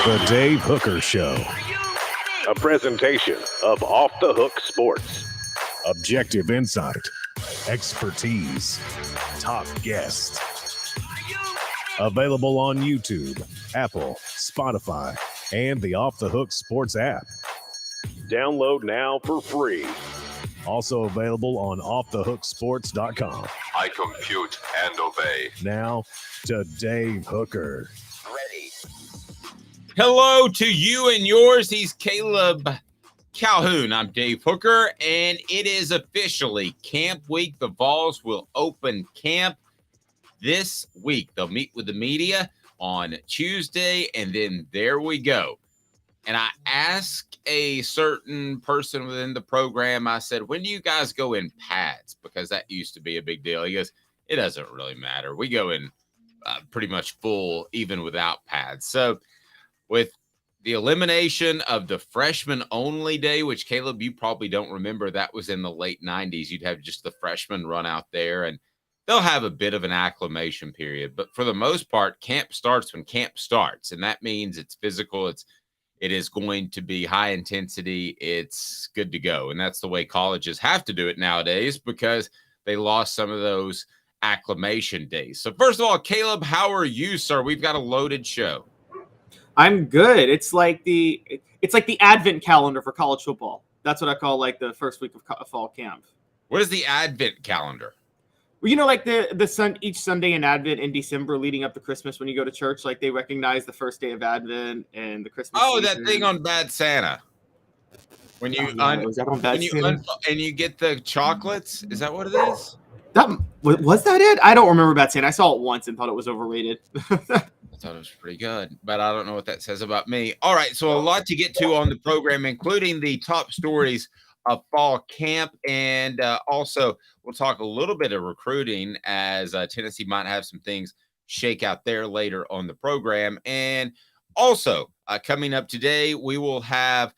The Dave Hooker Show. A presentation of Off the Hook Sports. Objective insight, expertise, top guests. Available on YouTube, Apple, Spotify, and the Off the Hook Sports app. Download now for free. Also available on offthehooksports.com. I compute and obey. Now to Dave Hooker. Ready. Hello to you and yours. He's Caleb Calhoun. I'm Dave Hooker, and it is officially camp week. The Vols will open camp this week. They'll meet with the media on Tuesday, and then there we go. And I asked a certain person within the program, I said, when do you guys go in pads? Because that used to be a big deal. He goes, it doesn't really matter. We go in pretty much full, even without pads. So with the elimination of the freshman only day, which Caleb, you probably don't remember, that was in the late 90s. You'd have just the freshmen run out there, and they'll have a bit of an acclimation period. But for the most part, camp starts when camp starts. And that means it's physical. It is going to be high intensity. It's good to go. And that's the way colleges have to do it nowadays because they lost some of those acclimation days. So first of all, Caleb, how are you, sir? We've got a loaded show. I'm good. It's like the advent calendar for college football. That's what I call like the first week of fall camp. What is the advent calendar? Well, you know, like each Sunday in Advent in December leading up to Christmas when you go to church, like they recognize the first day of Advent and the Christmas season. That thing on Bad Santa. When you and you get the chocolates, is that what it is? Was that it? I don't remember Bad Santa. I saw it once and thought it was overrated. I thought it was pretty good, but I don't know what that says about me. All right, so a lot to get to on the program, including the top stories of fall camp, and also we'll talk a little bit of recruiting as Tennessee might have some things shake out there later on the program. And also coming up today, we will have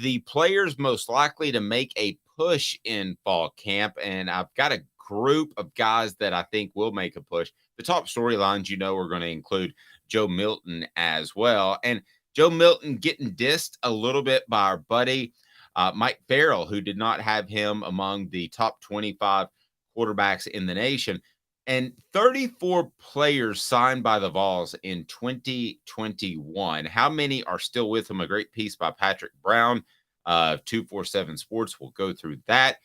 the players most likely to make a push in fall camp, and I've got a group of guys that I think will make a push. The top storylines, are going to include Joe Milton as well. And Joe Milton getting dissed a little bit by our buddy Mike Farrell, who did not have him among the top 25 quarterbacks in the nation. And 34 players signed by the Vols in 2021. How many are still with him? A great piece by Patrick Brown of 247 Sports. We'll go through that.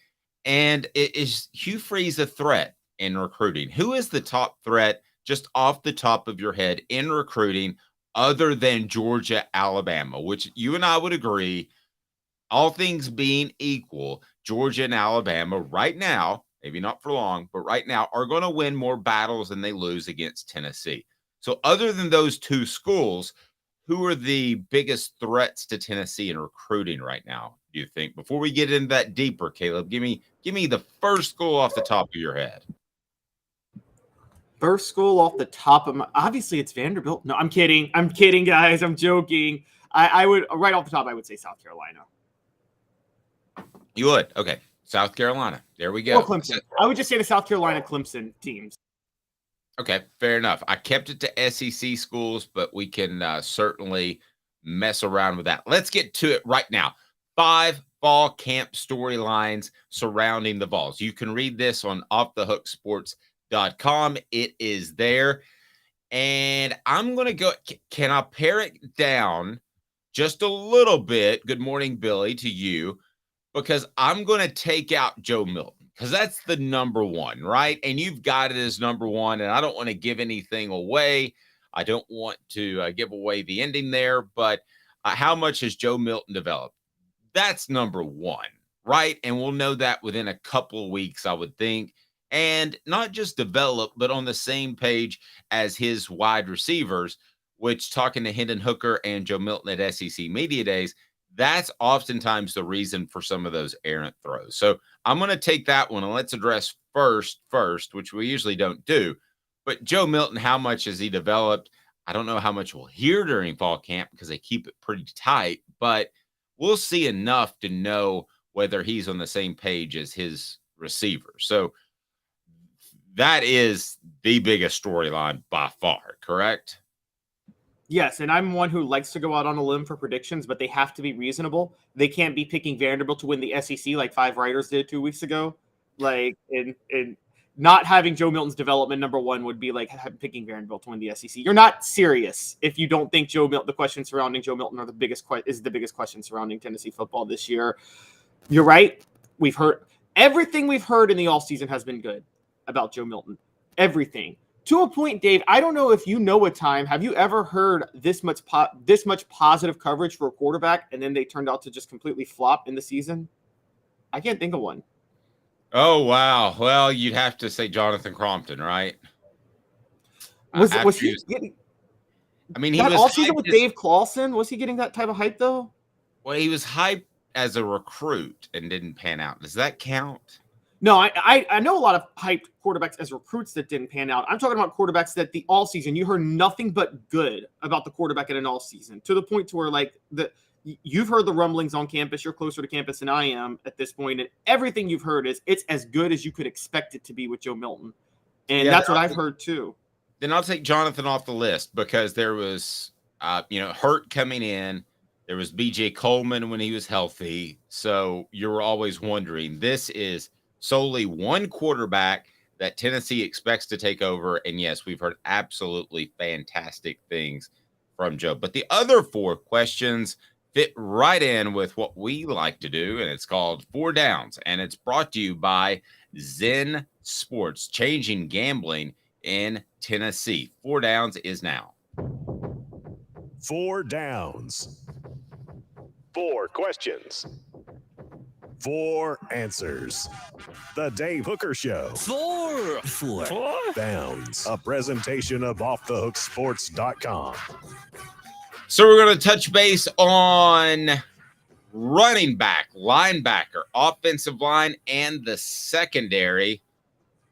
And is Hugh Freeze a threat in recruiting? Who is the top threat just off the top of your head in recruiting other than Georgia, Alabama, which you and I would agree, all things being equal, Georgia and Alabama right now, maybe not for long, but right now are going to win more battles than they lose against Tennessee. So other than those two schools, who are the biggest threats to Tennessee in recruiting right now, do you think? Before we get into that deeper, Caleb, give me the first school off the top of your head. First school off the top of my, obviously it's Vanderbilt. No, I'm kidding, guys. I'm joking. I would, right off the top, I would say South Carolina. You would? Okay. South Carolina. There we go. Or Clemson. I would just say the South Carolina Clemson teams. Okay, fair enough. I kept it to SEC schools, but we can certainly mess around with that. Let's get to it right now. 5 fall camp storylines surrounding the Vols. You can read this on offthehooksports.com. It is there. And I'm going to go. Can I pare it down just a little bit? Good morning, Billy, to you. Because I'm going to take out Joe Milton because that's the number one, right? And you've got it as number one, and I don't want to give anything away. I don't want to give away the ending there, but how much has Joe Milton developed? That's number one, right? And we'll know that within a couple of weeks, I would think. And not just develop, but on the same page as his wide receivers, which talking to Hendon Hooker and Joe Milton at SEC Media Days, that's oftentimes the reason for some of those errant throws. So I'm going to take that one and let's address first, which we usually don't do. But Joe Milton, how much has he developed? I don't know how much we'll hear during fall camp because they keep it pretty tight, but we'll see enough to know whether he's on the same page as his receiver. So that is the biggest storyline by far, correct? Yes, and I'm one who likes to go out on a limb for predictions, but they have to be reasonable. They can't be picking Vanderbilt to win the SEC like 5 writers did 2 weeks ago. Like, and not having Joe Milton's development number one would be like picking Vanderbilt to win the SEC. You're not serious if you don't think the questions surrounding Joe Milton are the biggest question surrounding Tennessee football this year. You're right. We've heard everything we've heard in the offseason has been good about Joe Milton. Everything. To a point, Dave, I don't know if you know a time. Have you ever heard this much positive coverage for a quarterback, and then they turned out to just completely flop in the season? I can't think of one. Oh, wow. Well, you'd have to say Jonathan Crompton, right? Was he getting? I mean, he that was all season with Dave Clawson. Was he getting that type of hype though? Well, he was hyped as a recruit and didn't pan out. Does that count? No, I know a lot of hyped quarterbacks as recruits that didn't pan out. I'm talking about quarterbacks that the all season you heard nothing but good about the quarterback in an all season, to the point to where like you've heard the rumblings on campus. You're closer to campus than I am at this point, and everything you've heard is it's as good as you could expect it to be with Joe Milton, and that's what I've heard too. Then I'll take Jonathan off the list because there was, Hurt coming in. There was B.J. Coleman when he was healthy. So you were always wondering, this is solely one quarterback that Tennessee expects to take over. And yes, we've heard absolutely fantastic things from Joe. But the other 4 questions fit right in with what we like to do, and it's called 4 Downs. And it's brought to you by Zen Sports, changing gambling in Tennessee. 4 Downs is now. 4 downs. 4 questions. 4 answers. The Dave Hooker Show. 4 Downs. A presentation of offthehooksports.com. So we're going to touch base on running back, linebacker, offensive line, and the secondary.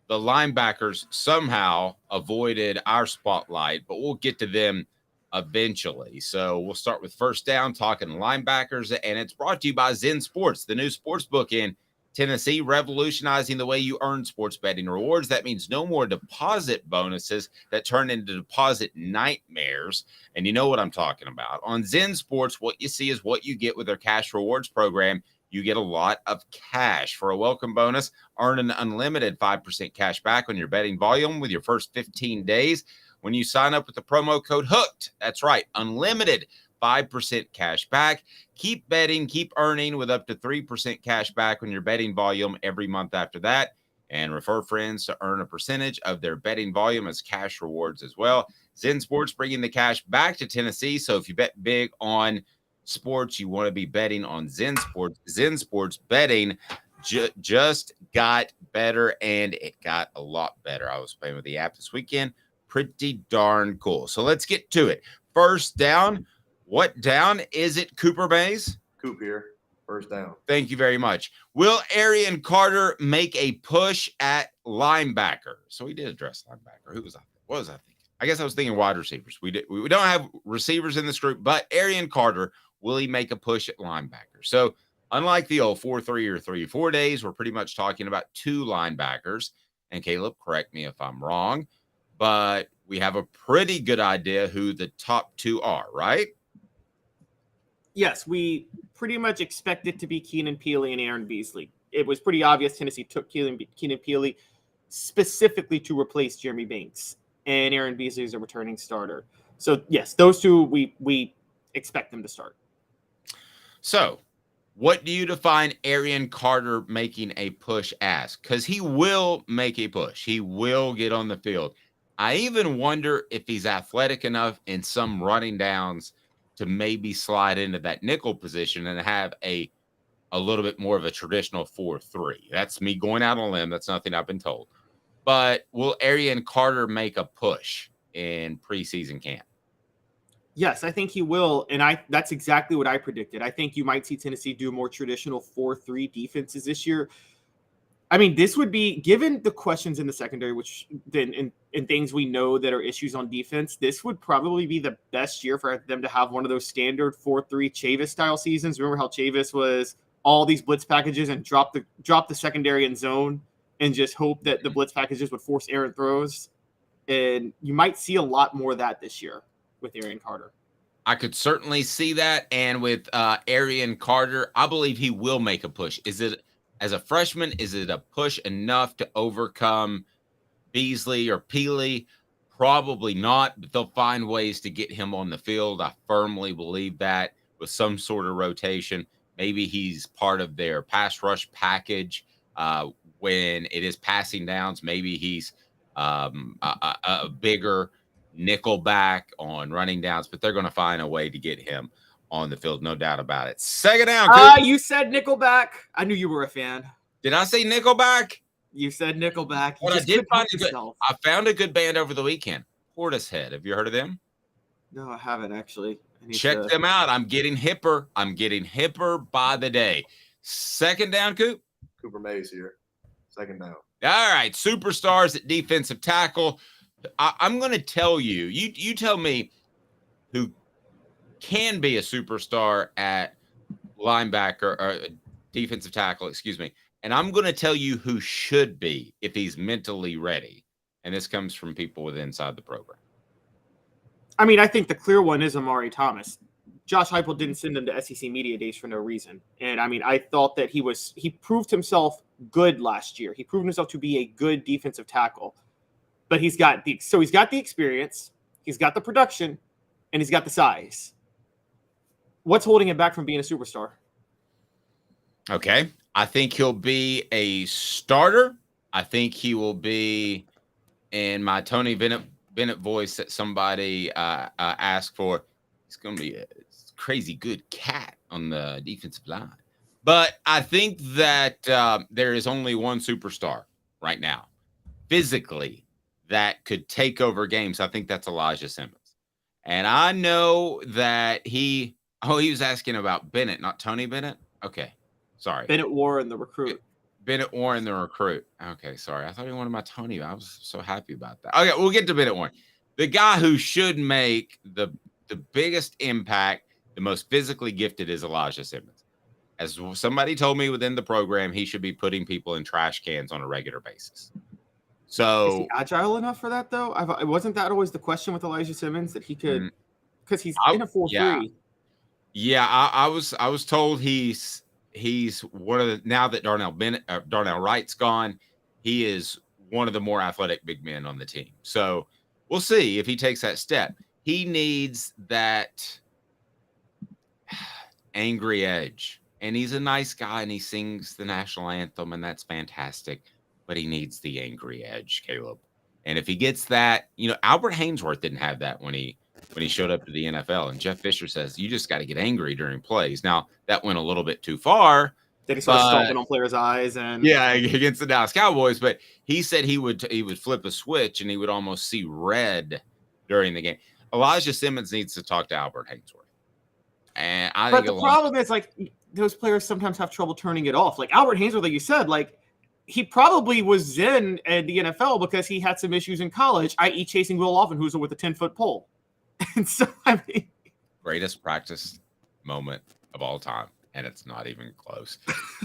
The linebackers somehow avoided our spotlight, but we'll get to them eventually. So we'll start with first down, talking linebackers, and it's brought to you by Zen Sports, the new sports book in Tennessee, revolutionizing the way you earn sports betting rewards. That means no more deposit bonuses that turn into deposit nightmares. And you know what I'm talking about. On Zen Sports, what you see is what you get with their cash rewards program. You get a lot of cash. For a welcome bonus, earn an unlimited 5% cash back on your betting volume with your first 15 days when you sign up with the promo code HOOKED. That's right, unlimited 5% cash back. Keep betting, keep earning with up to 3% cash back on your betting volume every month after that. And refer friends to earn a percentage of their betting volume as cash rewards as well. Zen Sports bringing the cash back to Tennessee. So if you bet big on sports, you want to be betting on Zen Sports. Zen Sports betting just got better, and it got a lot better. I was playing with the app this weekend. Pretty darn cool. So let's get to it. First down. What down is it, Cooper Mays? Coop here. First down. Thank you very much. Will Arian Carter make a push at linebacker? So he did address linebacker. Who was I? What was I thinking? I guess I was thinking wide receivers. We don't have receivers in this group, but Arian Carter, will he make a push at linebacker? So unlike the old 4-3 or 3-4 days, we're pretty much talking about 2 linebackers. And Caleb, correct me if I'm wrong, but we have a pretty good idea who the top 2 are, right? Yes, we pretty much expect it to be Keenan Peely and Aaron Beasley. It was pretty obvious Tennessee took Keenan Peely specifically to replace Jeremy Banks, and Aaron Beasley is a returning starter. So, yes, those 2, we expect them to start. So, what do you define Arian Carter making a push as? Because he will make a push. He will get on the field. I even wonder if he's athletic enough in some running downs to maybe slide into that nickel position and have a little bit more of a traditional 4-3. That's me going out on a limb. That's nothing I've been told. But will Arian Carter make a push in preseason camp? Yes, I think he will, and that's exactly what I predicted. I think you might see Tennessee do more traditional 4-3 defenses this year. I mean, this would be, given the questions in the secondary, which then and things we know that are issues on defense, this would probably be the best year for them to have one of those standard 4-3 Chavis style seasons. Remember how Chavis was all these blitz packages and drop the secondary in zone and just hope that the blitz packages would force errant throws. And you might see a lot more of that this year. with Arian Carter. I could certainly see that. And with Arian Carter, I believe he will make a push. Is it, as a freshman, is it a push enough to overcome Beasley or Peely? Probably not, but they'll find ways to get him on the field. I firmly believe that, with some sort of rotation. Maybe he's part of their pass rush package when it is passing downs. Maybe he's a bigger nickel back on running downs, but they're going to find a way to get him on the field, no doubt about it. Second down. You said Nickelback. I knew you were a fan. Did I say Nickelback? You said Nickelback. Well, I found a good band over the weekend. Portishead. Have you heard of them? No, I haven't actually. Check them out. I'm getting hipper. I'm getting hipper by the day. Second down, Coop. Cooper Mays here. Second down. All right. Superstars at defensive tackle. I'm going to tell you, you tell me who can be a superstar at linebacker or defensive tackle, excuse me. And I'm going to tell you who should be if he's mentally ready. And this comes from people with inside the program. I mean, I think the clear one is Amari Thomas. Josh Heupel didn't send him to SEC Media Days for no reason. And I mean, I thought that he proved himself good last year. He proved himself to be a good defensive tackle. But he's got the experience, he's got the production, and he's got the size. What's holding him back from being a superstar? Okay. I think he'll be a starter. I think he will be, in my Tony Bennett voice that somebody asked for, he's going to be a crazy good cat on the defensive line. But I think that there is only one superstar right now, physically, that could take over games. I think that's Elijah Simmons. And I know that he was asking about Bennett, not Tony Bennett. Okay. Sorry. Bennett Warren, the recruit. Bennett Warren, the recruit. Okay. Sorry. I thought he wanted my Tony. I was so happy about that. Okay. We'll get to Bennett Warren. The guy who should make the biggest impact, the most physically gifted, is Elijah Simmons. As somebody told me within the program, he should be putting people in trash cans on a regular basis. So is he agile enough for that, though? Wasn't that always the question with Elijah Simmons, that he could, because he's in a 4-3. Yeah, I was told he's one of the, now that Darnell Wright's gone, he is one of the more athletic big men on the team. So we'll see if he takes that step. He needs that angry edge, and he's a nice guy, and he sings the national anthem, and that's fantastic. But he needs the angry edge, Caleb. And if he gets that, Albert Hainsworth didn't have that when he showed up to the NFL. And Jeff Fisher says, you just got to get angry during plays. Now, that went a little bit too far. Did he start stomping on players' eyes? And yeah, against the Dallas Cowboys. But he said he would flip a switch and he would almost see red during the game. Elijah Simmons needs to talk to Albert Hainsworth. And I think the problem is, like, those players sometimes have trouble turning it off. Like Albert Hainsworth, like you said, like, he probably was zen at the NFL because he had some issues in college, i.e. chasing Will Offenhuser with a 10-foot pole. And so, I mean, greatest practice moment of all time, and it's not even close.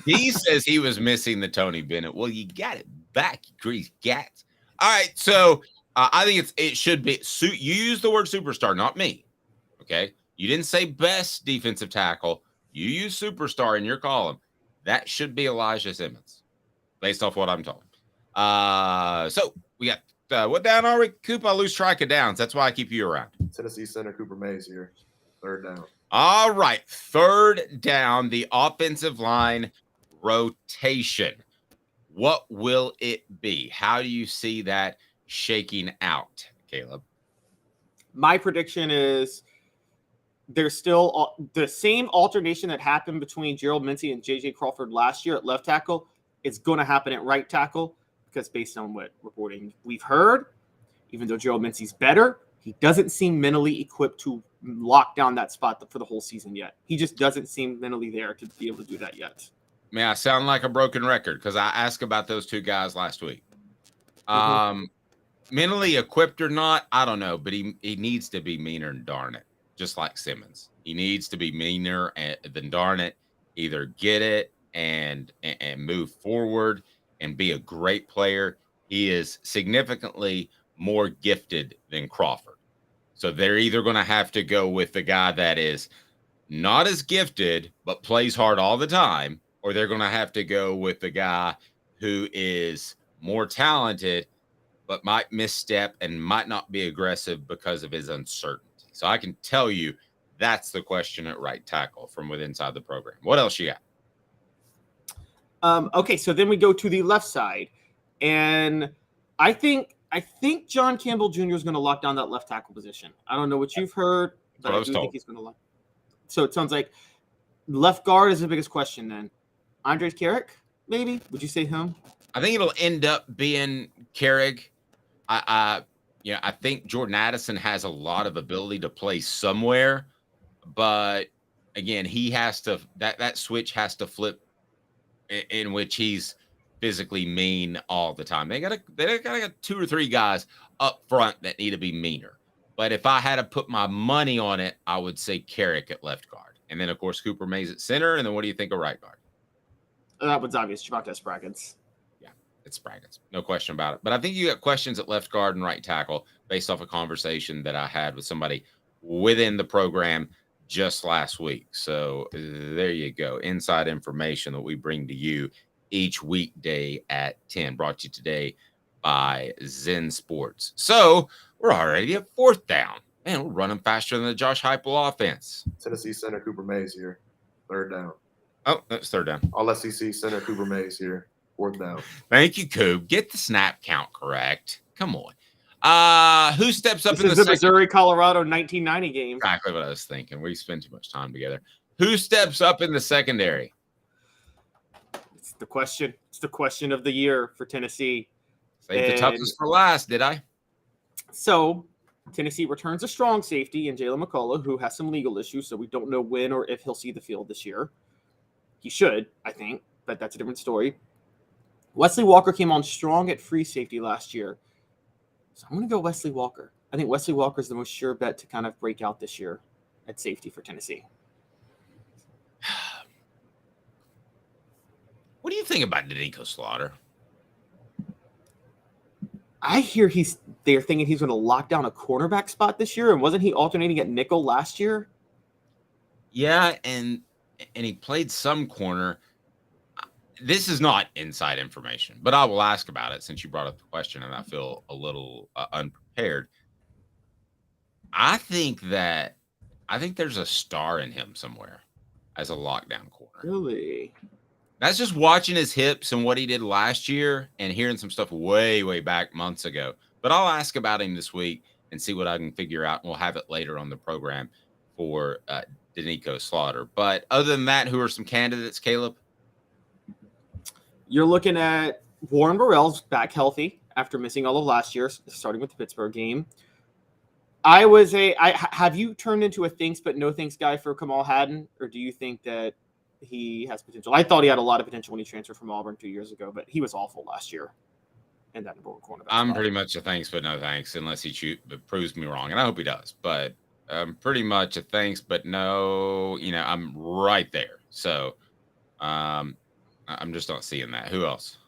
He says he was missing the Tony Bennett. Well, you got it back, you grease gats. All right, so I think it should be you use the word superstar, not me. Okay, you didn't say best defensive tackle. You use superstar in your column. That should be Elijah Simmons, based off what I'm told. So we got what down are we, Coop? I lose track of downs. That's why I keep you around. Tennessee center Cooper Mays here. Third down. All right. Third down, the offensive line rotation. What will it be? How do you see that shaking out, Caleb? My prediction is there's still the same alternation that happened between Gerald Mincy and J.J. Crawford last year at left tackle. It's going to happen at right tackle because based on what reporting we've heard, even though Gerald Mincy's better, he doesn't seem mentally equipped to lock down that spot for the whole season yet. He just doesn't seem mentally there to be able to do that yet. May I sound like a broken record because I asked about those two guys last week. Mentally equipped or not, I don't know, but he needs to be meaner than darn it, just like Simmons. He needs to be meaner than darn it, either get it and move forward and be a great player. He is significantly more gifted than Crawford. So they're either going to have to go with the guy that is not as gifted, but plays hard all the time, or they're going to have to go with the guy who is more talented, but might misstep and might not be aggressive because of his uncertainty. So I can tell you that's the question at right tackle from within inside the program. What else you got? Okay, so then we go to the left side, and I think John Campbell Jr. is going to lock down that left tackle position. I don't know what you've heard, but I do think he's going to lock. So it sounds like left guard is the biggest question then. Andres Carrick, maybe? Would you say him? I think it'll end up being Carrick. I think Jordan Addison has a lot of ability to play somewhere, but again, he has to that switch has to flip in which he's physically mean all the time. They got 2 or 3 guys up front that need to be meaner. But if I had to put my money on it, I would say Carrick at left guard. And then, of course, Cooper Mays at center. And then what do you think of right guard? That one's obvious. Javonte Spraggins. Yeah, it's Spraggins. No question about it. But I think you got questions at left guard and right tackle based off a conversation that I had with somebody within the program just last week. So there you go. Inside information that we bring to you each weekday at 10. Brought to you today by Zen Sports. So we're already at 4th down. Man, we're running faster than the Josh Heupel offense. Tennessee center Cooper Mays here. 3rd down. Oh, that's 3rd down. All SEC center Cooper Mays here. 4th down. Thank you, Coop. Get the snap count correct. Come on. Who steps up in the Missouri-Colorado 1990 game? Exactly what I was thinking. We spend too much time together. Who steps up in the secondary? It's the question. It's the question of the year for Tennessee. Save the toughest for last, did I? So Tennessee returns a strong safety in Jalen McCullough, who has some legal issues, so we don't know when or if he'll see the field this year. He should, I think, but that's a different story. Wesley Walker came on strong at free safety last year. So I'm going to go Wesley Walker. I think Wesley Walker is the most sure bet to kind of break out this year at safety for Tennessee. What do you think about Danico Slaughter? I hear they're thinking he's going to lock down a cornerback spot this year, and wasn't he alternating at nickel last year? Yeah, and he played some corner. This is not inside information, but I will ask about it since you brought up the question, and I feel a little unprepared. I think there's a star in him somewhere as a lockdown corner. Really? That's just watching his hips and what he did last year and hearing some stuff way, way back months ago. But I'll ask about him this week and see what I can figure out, and we'll have it later on the program for Danico Slaughter. But other than that, who are some candidates, Caleb? You're looking at Warren Burrell's back healthy after missing all of last year, starting with the Pittsburgh game. Have you turned into a thanks but no thanks guy for Kamal Hadden, or do you think that he has potential? I thought he had a lot of potential when he transferred from Auburn 2 years ago, but he was awful last year. And that number 1 cornerback. I'm pretty much a thanks but no thanks unless he proves me wrong, and I hope he does. But pretty much a thanks but no. I'm right there. So I'm just not seeing that. Who else?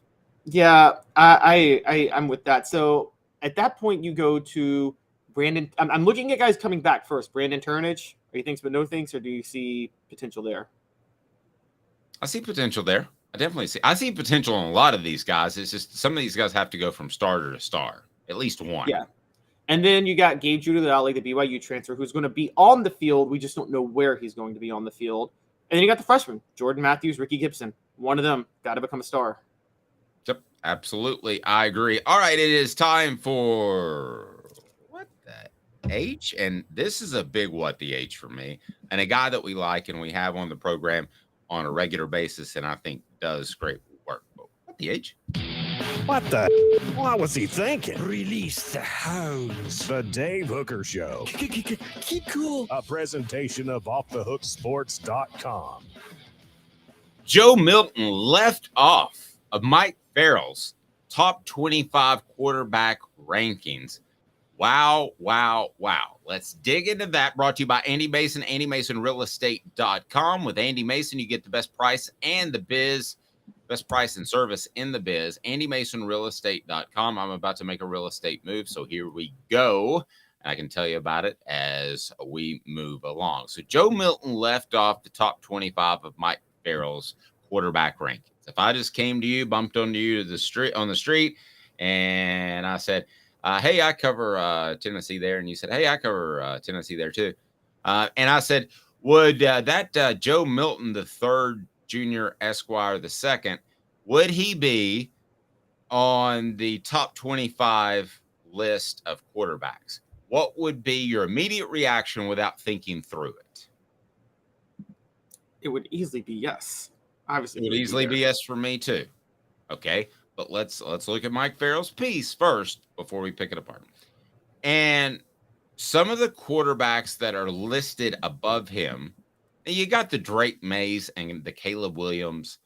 Yeah, I'm with that. So at that point, you go to Brandon. I'm looking at guys coming back first. Brandon Turnage. Are you thanks but no thanks, or do you see potential there? I see potential there. I see potential in a lot of these guys. It's just some of these guys have to go from starter to star, at least one. Yeah. And then you got Gabe Judith-Ali, the BYU transfer, who's going to be on the field. We just don't know where he's going to be on the field. And then you got the freshman, Jordan Matthews, Ricky Gibson. One of them got to become a star. Yep, absolutely. I agree. All right, it is time for what the H? And this is a big what the H for me. And a guy that we like and we have on the program on a regular basis and I think does great work. What the H? What the? What was he thinking? Release the hounds. The Dave Hooker Show. Keep cool. A presentation of OffTheHookSports.com. Joe Milton left off of Mike Farrell's top 25 quarterback rankings. Wow, wow, wow. Let's dig into that. Brought to you by Andy Mason, AndyMasonRealEstate.com. With Andy Mason, you get the best price and the biz. Best price and service in the biz. AndyMasonRealEstate.com. I'm about to make a real estate move, so here we go. And I can tell you about it as we move along. So Joe Milton left off the top 25 of Mike Farrell's quarterback rankings. If I just came to you, bumped onto you on the street, and I said, hey, I cover Tennessee there. And you said, hey, I cover Tennessee there too. And I said, would that Joe Milton III, Junior Esquire II, would he be on the top 25 list of quarterbacks? What would be your immediate reaction without thinking through it? It would easily be yes. Obviously, It would easily be yes for me too. Okay, but let's look at Mike Farrell's piece first before we pick it apart. And some of the quarterbacks that are listed above him, you got the Drake Mays and the Caleb Williams,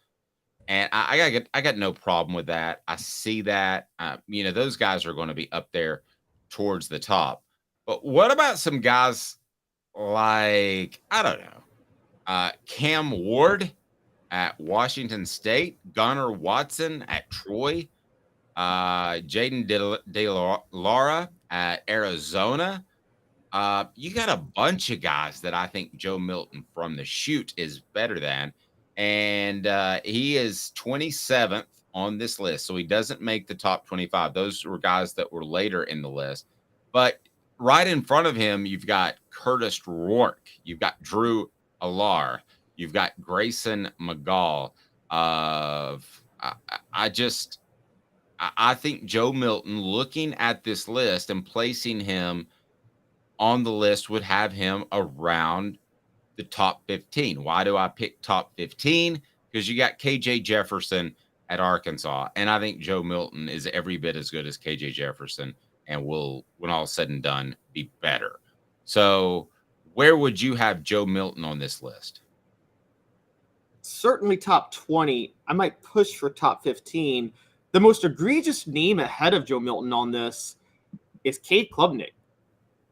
and I got no problem with that. I see that. Those guys are going to be up there towards the top. But what about some guys like, I don't know, Cam Ward at Washington State, Gunnar Watson at Troy, Jaden De Laura at Arizona? You got a bunch of guys that I think Joe Milton from the shoot is better than. And he is 27th on this list. So he doesn't make the top 25. Those were guys that were later in the list. But right in front of him, you've got Curtis Rourke. You've got Drew Alar. You've got Grayson McGall. I think Joe Milton, looking at this list and placing him on the list, would have him around the top 15. Why do I pick top 15? Because you got KJ Jefferson at Arkansas. And I think Joe Milton is every bit as good as KJ Jefferson and will, when all is said and done, be better. So where would you have Joe Milton on this list? Certainly top 20. I might push for top 15. The most egregious name ahead of Joe Milton on this is Cade Klubnik.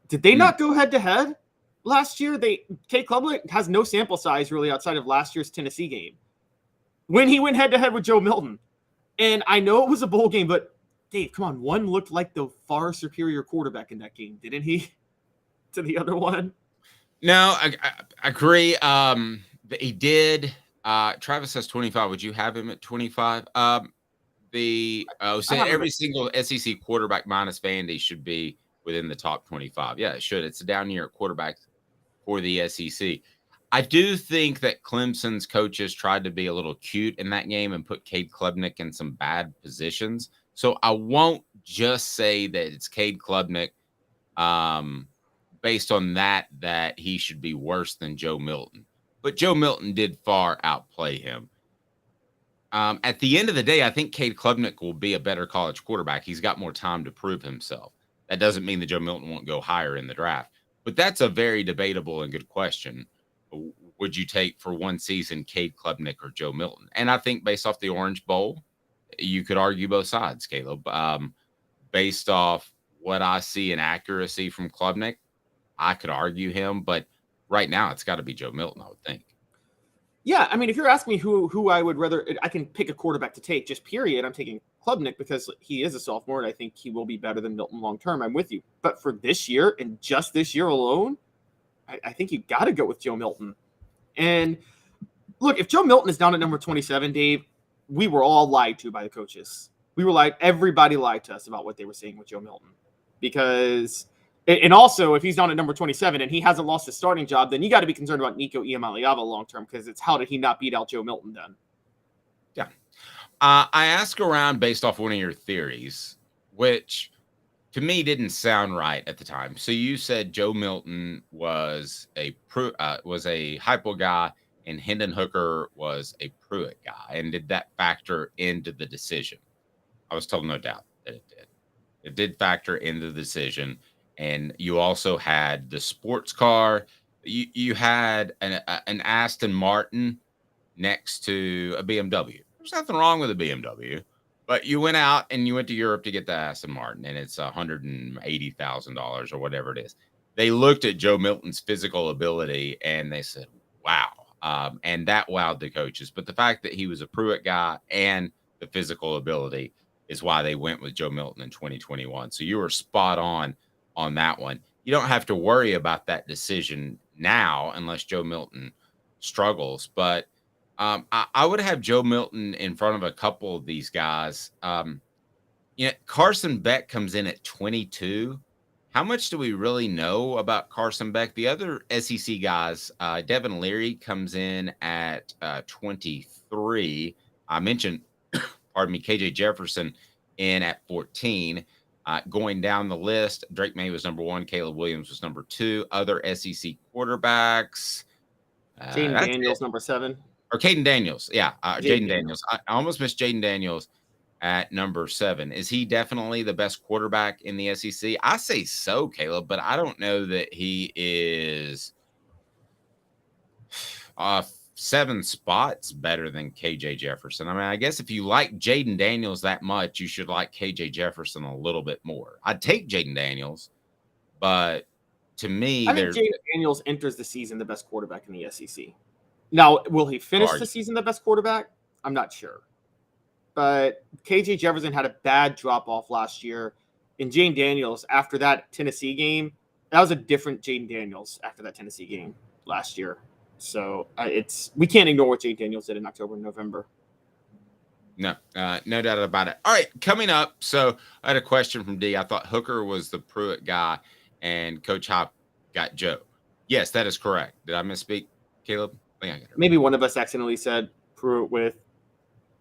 Did they not go head-to-head last year? Cade Klubnik has no sample size really outside of last year's Tennessee game when he went head-to-head with Joe Milton. And I know it was a bowl game, but Dave, come on. One looked like the far superior quarterback in that game, didn't he? To the other one? No, I agree. He did. Travis says 25. Would you have him at 25? Every single SEC quarterback minus Vandy should be within the top 25. Yeah, it should. It's a down year at quarterback for the SEC. I do think that Clemson's coaches tried to be a little cute in that game and put Cade Klubnik in some bad positions. So I won't just say that it's Cade Klubnik based on that he should be worse than Joe Milton. But Joe Milton did far outplay him. At the end of the day, I think Cade Klubnik will be a better college quarterback. He's got more time to prove himself. That doesn't mean that Joe Milton won't go higher in the draft. But that's a very debatable and good question. Would you take for one season Cade Klubnik or Joe Milton? And I think based off the Orange Bowl, you could argue both sides, Caleb. Based off what I see in accuracy from Klubnik, I could argue him. But right now, it's got to be Joe Milton, I would think. Yeah, I mean, if you're asking me who I would rather, I can pick a quarterback to take, just period. I'm taking Klubnik because he is a sophomore, and I think he will be better than Milton long term. I'm with you. But for this year, and just this year alone, I think you got to go with Joe Milton. And look, if Joe Milton is down at number 27, Dave, we were all lied to by the coaches. Everybody lied to us about what they were saying with Joe Milton. Because, and also, if he's down at number 27 and he hasn't lost his starting job, then you got to be concerned about Nico Iamaleava long term, because it's how did he not beat out Joe Milton then? Yeah. I asked around based off one of your theories, which to me didn't sound right at the time. So you said Joe Milton was a hypo guy and Hendon Hooker was a Pruitt guy. And did that factor into the decision? I was told no doubt that it did. It did factor into the decision. And you also had the sports car. You had an Aston Martin next to a BMW. There's nothing wrong with a BMW, but you went out and you went to Europe to get the Aston Martin, and it's $180,000 or whatever it is. They looked at Joe Milton's physical ability and they said, wow. And that wowed the coaches. But the fact that he was a Pruitt guy and the physical ability is why they went with Joe Milton in 2021. So you were spot on that one. you don't have to worry about that decision now unless Joe Milton struggles. But I would have Joe Milton in front of a couple of these guys. Carson Beck comes in at 22. How much do we really know about Carson Beck? The other SEC guys, Devin Leary comes in at 23. I mentioned, pardon me, KJ Jefferson in at 14. Going down the list, Drake May was number 1. Caleb Williams was number 2. Other SEC quarterbacks. Jaden Daniels, number 7. Or Caden Daniels. Yeah, Jaden Daniels. Daniels. I almost missed Jaden Daniels at number 7. Is he definitely the best quarterback in the SEC? I say so, Caleb, but I don't know that he is 7 spots better than KJ Jefferson. I mean, I guess if you like Jaden Daniels that much, you should like KJ Jefferson a little bit more. I'd take Jaden Daniels, but to me, I think Jaden Daniels enters the season the best quarterback in the SEC. Now, will he finish the season the best quarterback? I'm not sure. But KJ Jefferson had a bad drop-off last year. And Jaden Daniels, after that Tennessee game, that was a different Jaden Daniels after that Tennessee game last year. So we can't ignore what Jaden Daniels did in October and November. No doubt about it. All right, coming up. So I had a question from D. I thought Hooker was the Pruitt guy and Coach Hop got Joe. Yes, that is correct. Did I misspeak, Caleb? I think I got it. Maybe one of us accidentally said Pruitt with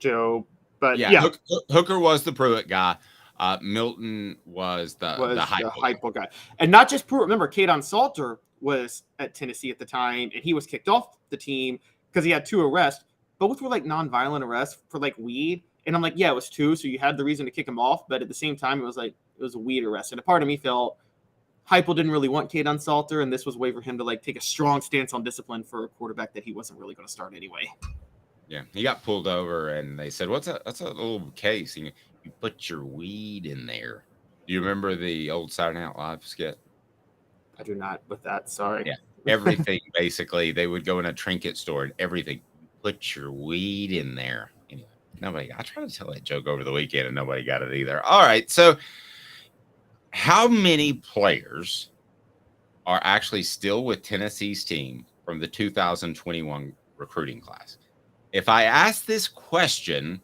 Joe. But yeah. Hooker was the Pruitt guy. Milton was the Heupel guy. And not just Pruitt. Remember, Kaden Salter was at Tennessee at the time, and he was kicked off the team because he had 2 arrests. Both were like nonviolent arrests for like weed. And I'm like, yeah, it was 2, so you had the reason to kick him off. But at the same time, it was a weed arrest. And a part of me felt Heupel didn't really want Kaden Salter, and this was a way for him to like take a strong stance on discipline for a quarterback that he wasn't really going to start anyway. Yeah, he got pulled over, and they said, "What's a little case? You put your weed in there." Do you remember the old Saturday Night Live skit? I do not. With that, sorry. Yeah, everything basically. They would go in a trinket store, and everything. Put your weed in there. Anyway, I tried to tell that joke over the weekend, and nobody got it either. All right, so how many players are actually still with Tennessee's team from the 2021 recruiting class? If I ask this question,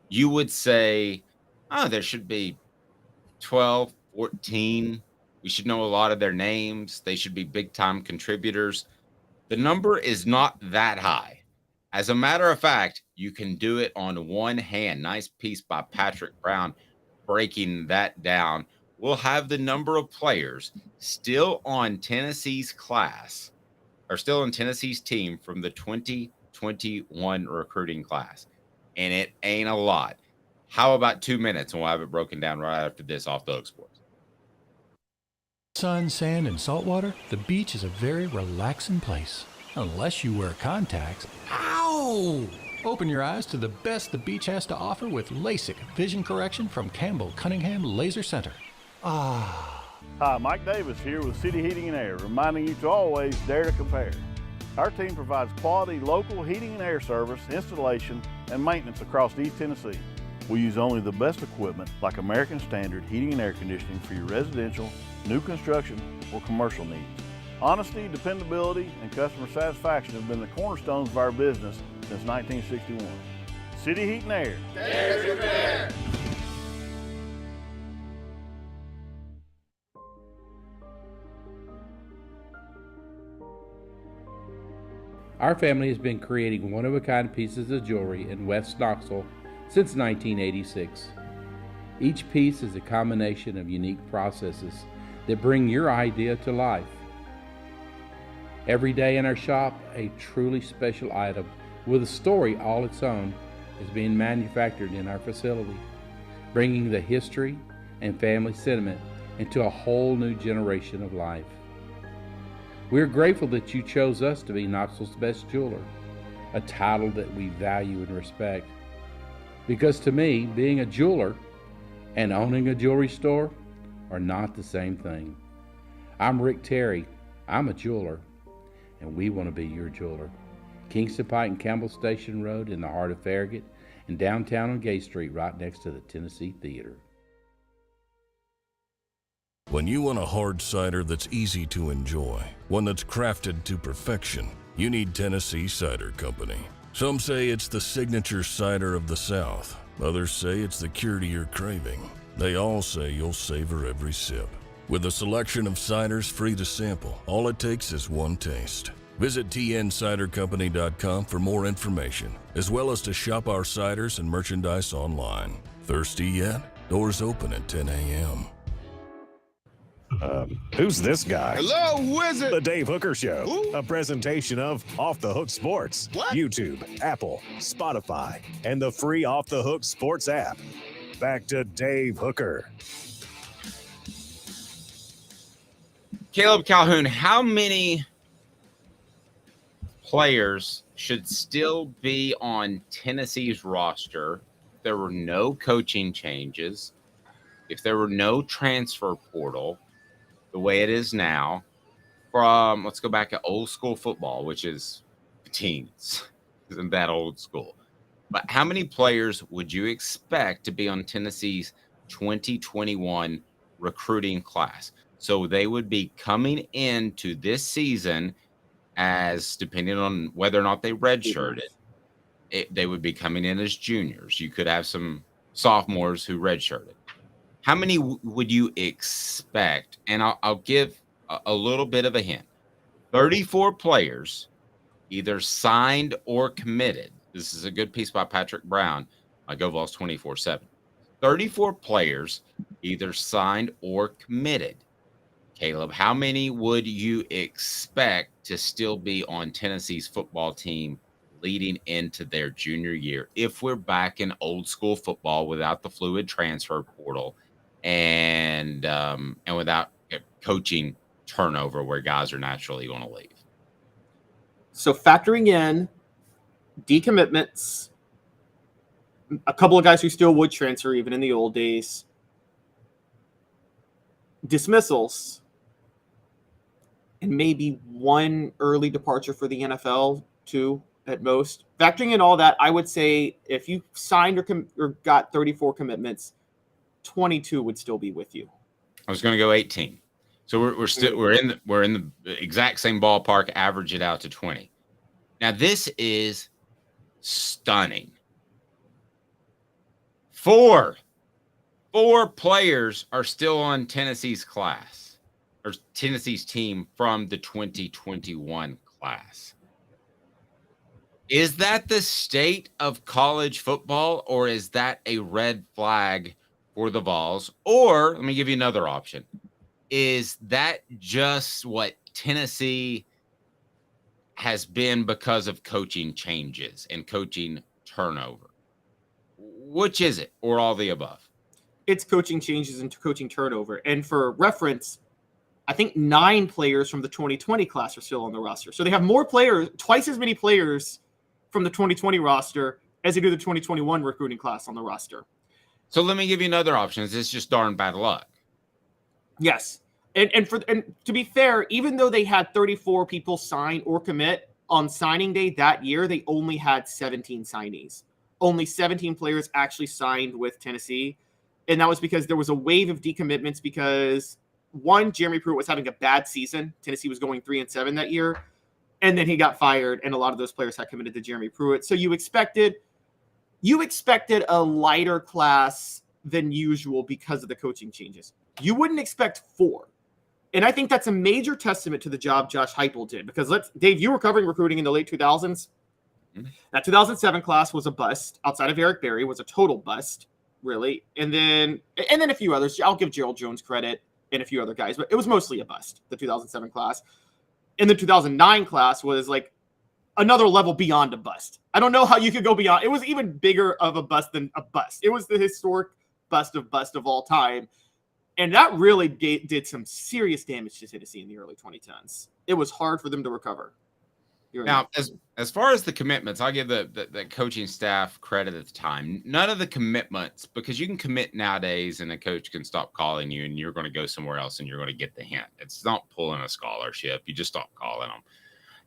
you would say, oh, there should be 12, 14. We should know a lot of their names. They should be big-time contributors. The number is not that high. As a matter of fact, you can do it on one hand. Nice piece by Patrick Brown breaking that down. We'll have the number of players still on Tennessee's class or still on Tennessee's team from the 2021 recruiting class. And it ain't a lot. How about 2 minutes? And we'll have it broken down right after this off the Hook Sports. Sun, sand, and salt water, the beach is a very relaxing place. Unless you wear contacts. Ow! Open your eyes to the best the beach has to offer with LASIK vision correction from Campbell Cunningham Laser Center. Ah. Hi, Mike Davis here with City Heating and Air, reminding you to always dare to compare. Our team provides quality local heating and air service, installation, and maintenance across East Tennessee. We use only the best equipment like American Standard heating and air conditioning for your residential, new construction, or commercial needs. Honesty, dependability, and customer satisfaction have been the cornerstones of our business since 1961. City Heat and Air. Dare to compare. Our family has been creating one-of-a-kind pieces of jewelry in West Knoxville since 1986. Each piece is a combination of unique processes that bring your idea to life. Every day in our shop, a truly special item with a story all its own is being manufactured in our facility, bringing the history and family sentiment into a whole new generation of life. We're grateful that you chose us to be Knoxville's best jeweler, a title that we value and respect. Because to me, being a jeweler and owning a jewelry store are not the same thing. I'm Rick Terry. I'm a jeweler, and we want to be your jeweler. Kingston Pike and Campbell Station Road in the heart of Farragut, and downtown on Gay Street right next to the Tennessee Theater. When you want a hard cider that's easy to enjoy, one that's crafted to perfection, you need Tennessee Cider Company. Some say it's the signature cider of the South. Others say it's the cure to your craving. They all say you'll savor every sip. With a selection of ciders free to sample, all it takes is one taste. Visit tncidercompany.com for more information, as well as to shop our ciders and merchandise online. Thirsty yet? Doors open at 10 a.m. Who's this guy? Hello, wizard. The Dave Hooker Show, a presentation of Off the Hook Sports, YouTube, Apple, Spotify, and the free Off the Hook Sports app. Back to Dave Hooker. Caleb Calhoun, how many players should still be on Tennessee's roster if there were no coaching changes, if there were no transfer portal the way it is now, from, let's go back to old school football, which is teens, isn't that old school? But how many players would you expect to be on Tennessee's 2021 recruiting class? So they would be coming into this season as, depending on whether or not they redshirted, they would be coming in as juniors. You could have some sophomores who redshirted. How many would you expect? And I'll give a little bit of a hint. 34 players either signed or committed. This is a good piece by Patrick Brown, my Go Vols 24/7. 34 players either signed or committed. Caleb, how many would you expect to still be on Tennessee's football team leading into their junior year if we're back in old school football without the fluid transfer portal and without coaching turnover where guys are naturally going to leave? So factoring in decommitments, a couple of guys who still would transfer even in the old days, dismissals, and maybe one early departure for the NFL, two at most. Factoring in all that, I would say if you signed or got 34 commitments, 22 would still be with you. I was going to go 18. So we're in the exact same ballpark. Average it out to 20. Now this is stunning. Four players are still on Tennessee's class, or Tennessee's team from the 2021 class. Is that the state of college football, or is that a red flag for the Vols? Or let me give you another option. Is that just what Tennessee has been because of coaching changes and coaching turnover? Which is it, or all the above? It's coaching changes and coaching turnover. And for reference, I think 9 players from the 2020 class are still on the roster. So they have more players, twice as many players from the 2020 roster as they do the 2021 recruiting class on the roster. So let me give you another option. Is this just darn bad luck? Yes. And to be fair, even though they had 34 people sign or commit on signing day that year, they only had 17 signees. Only 17 players actually signed with Tennessee. And that was because there was a wave of decommitments because, one, Jeremy Pruitt was having a bad season. Tennessee was going 3-7 that year. And then he got fired, and a lot of those players had committed to Jeremy Pruitt. So you expected a lighter class than usual because of the coaching changes. You wouldn't expect 4. And I think that's a major testament to the job Josh Heupel did. Because Dave, you were covering recruiting in the late 2000s. Mm-hmm. That 2007 class was a bust. Outside of Eric Berry, was a total bust, really. And then a few others. I'll give Gerald Jones credit and a few other guys, but it was mostly a bust, the 2007 class. And the 2009 class was like another level beyond a bust. I don't know how you could go beyond. It was even bigger of a bust than a bust. It was the historic bust of all time. And that really did some serious damage to Tennessee in the early 2010s. It was hard for them to recover. Now, as far as the commitments, I'll give the coaching staff credit at the time. None of the commitments, because you can commit nowadays and the coach can stop calling you and you're going to go somewhere else and you're going to get the hint. It's not pulling a scholarship. You just stop calling them.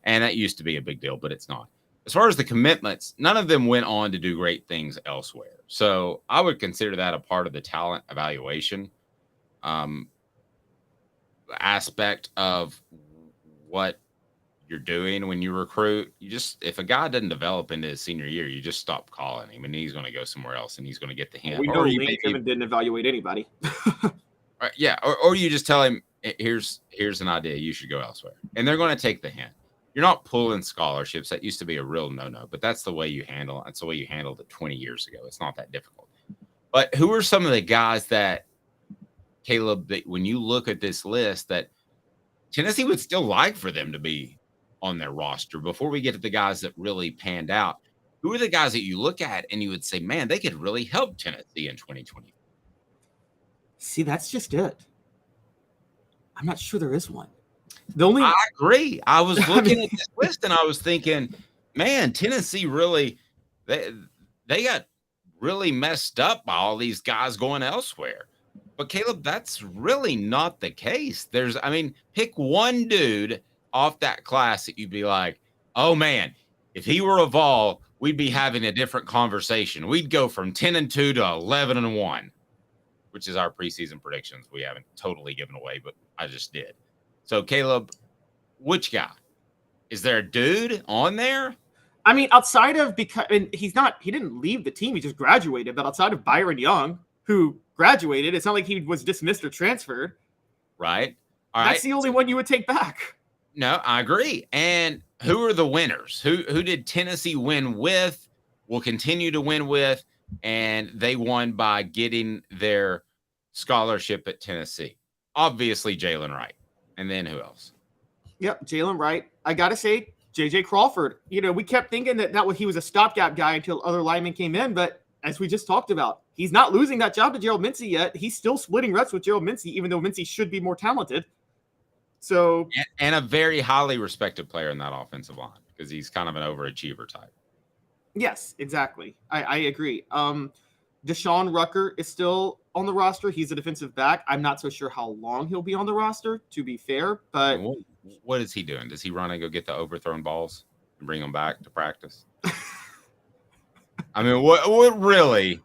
And that used to be a big deal, but it's not. As far as the commitments, none of them went on to do great things elsewhere. So I would consider that a part of the talent evaluation. aspect of what you're doing when you recruit. If a guy doesn't develop into his senior year, you just stop calling him, and he's going to go somewhere else, and he's going to get the hint. We know Lane Kiffin didn't evaluate anybody. Or you just tell him, here's an idea, you should go elsewhere, and they're going to take the hint. You're not pulling scholarships. That used to be a real no-no, but that's the way you handle it. That's the way you handled it 20 years ago. It's not that difficult. But who are some of the guys that, Caleb, that when you look at this list, that Tennessee would still like for them to be on their roster before we get to the guys that really panned out? Who are the guys that you look at and you would say, man, they could really help Tennessee in 2020? See, that's just it. I'm not sure there is one. I agree. I was looking at this list and I was thinking, man, Tennessee really, they got really messed up by all these guys going elsewhere. But Caleb, that's really not the case. Pick one dude off that class that you'd be like, oh man, if he were a Vol, we'd be having a different conversation. We'd go from 10-2 to 11-1, which is our preseason predictions. We haven't totally given away, but I just did. So Caleb, which guy? Is there a dude on there? I mean, outside of, because he didn't leave the team, he just graduated, but outside of Byron Young, who graduated, it's not like he was dismissed or transferred. Right. That's the only one you would take back. No, I agree. And who are the winners? Who did Tennessee win with, will continue to win with, and they won by getting their scholarship at Tennessee? Obviously, Jalen Wright. And then who else? Yep, Jalen Wright. I got to say, J.J. Crawford. We kept thinking that he was a stopgap guy until other linemen came in, but as we just talked about, he's not losing that job to Gerald Mincy yet. He's still splitting reps with Gerald Mincy, even though Mincy should be more talented. So, and a very highly respected player in that offensive line because he's kind of an overachiever type. Yes, exactly. I agree. Deshaun Rucker is still on the roster. He's a defensive back. I'm not so sure how long he'll be on the roster, to be fair. But what is he doing? Does he run and go get the overthrown balls and bring them back to practice? I mean, what really?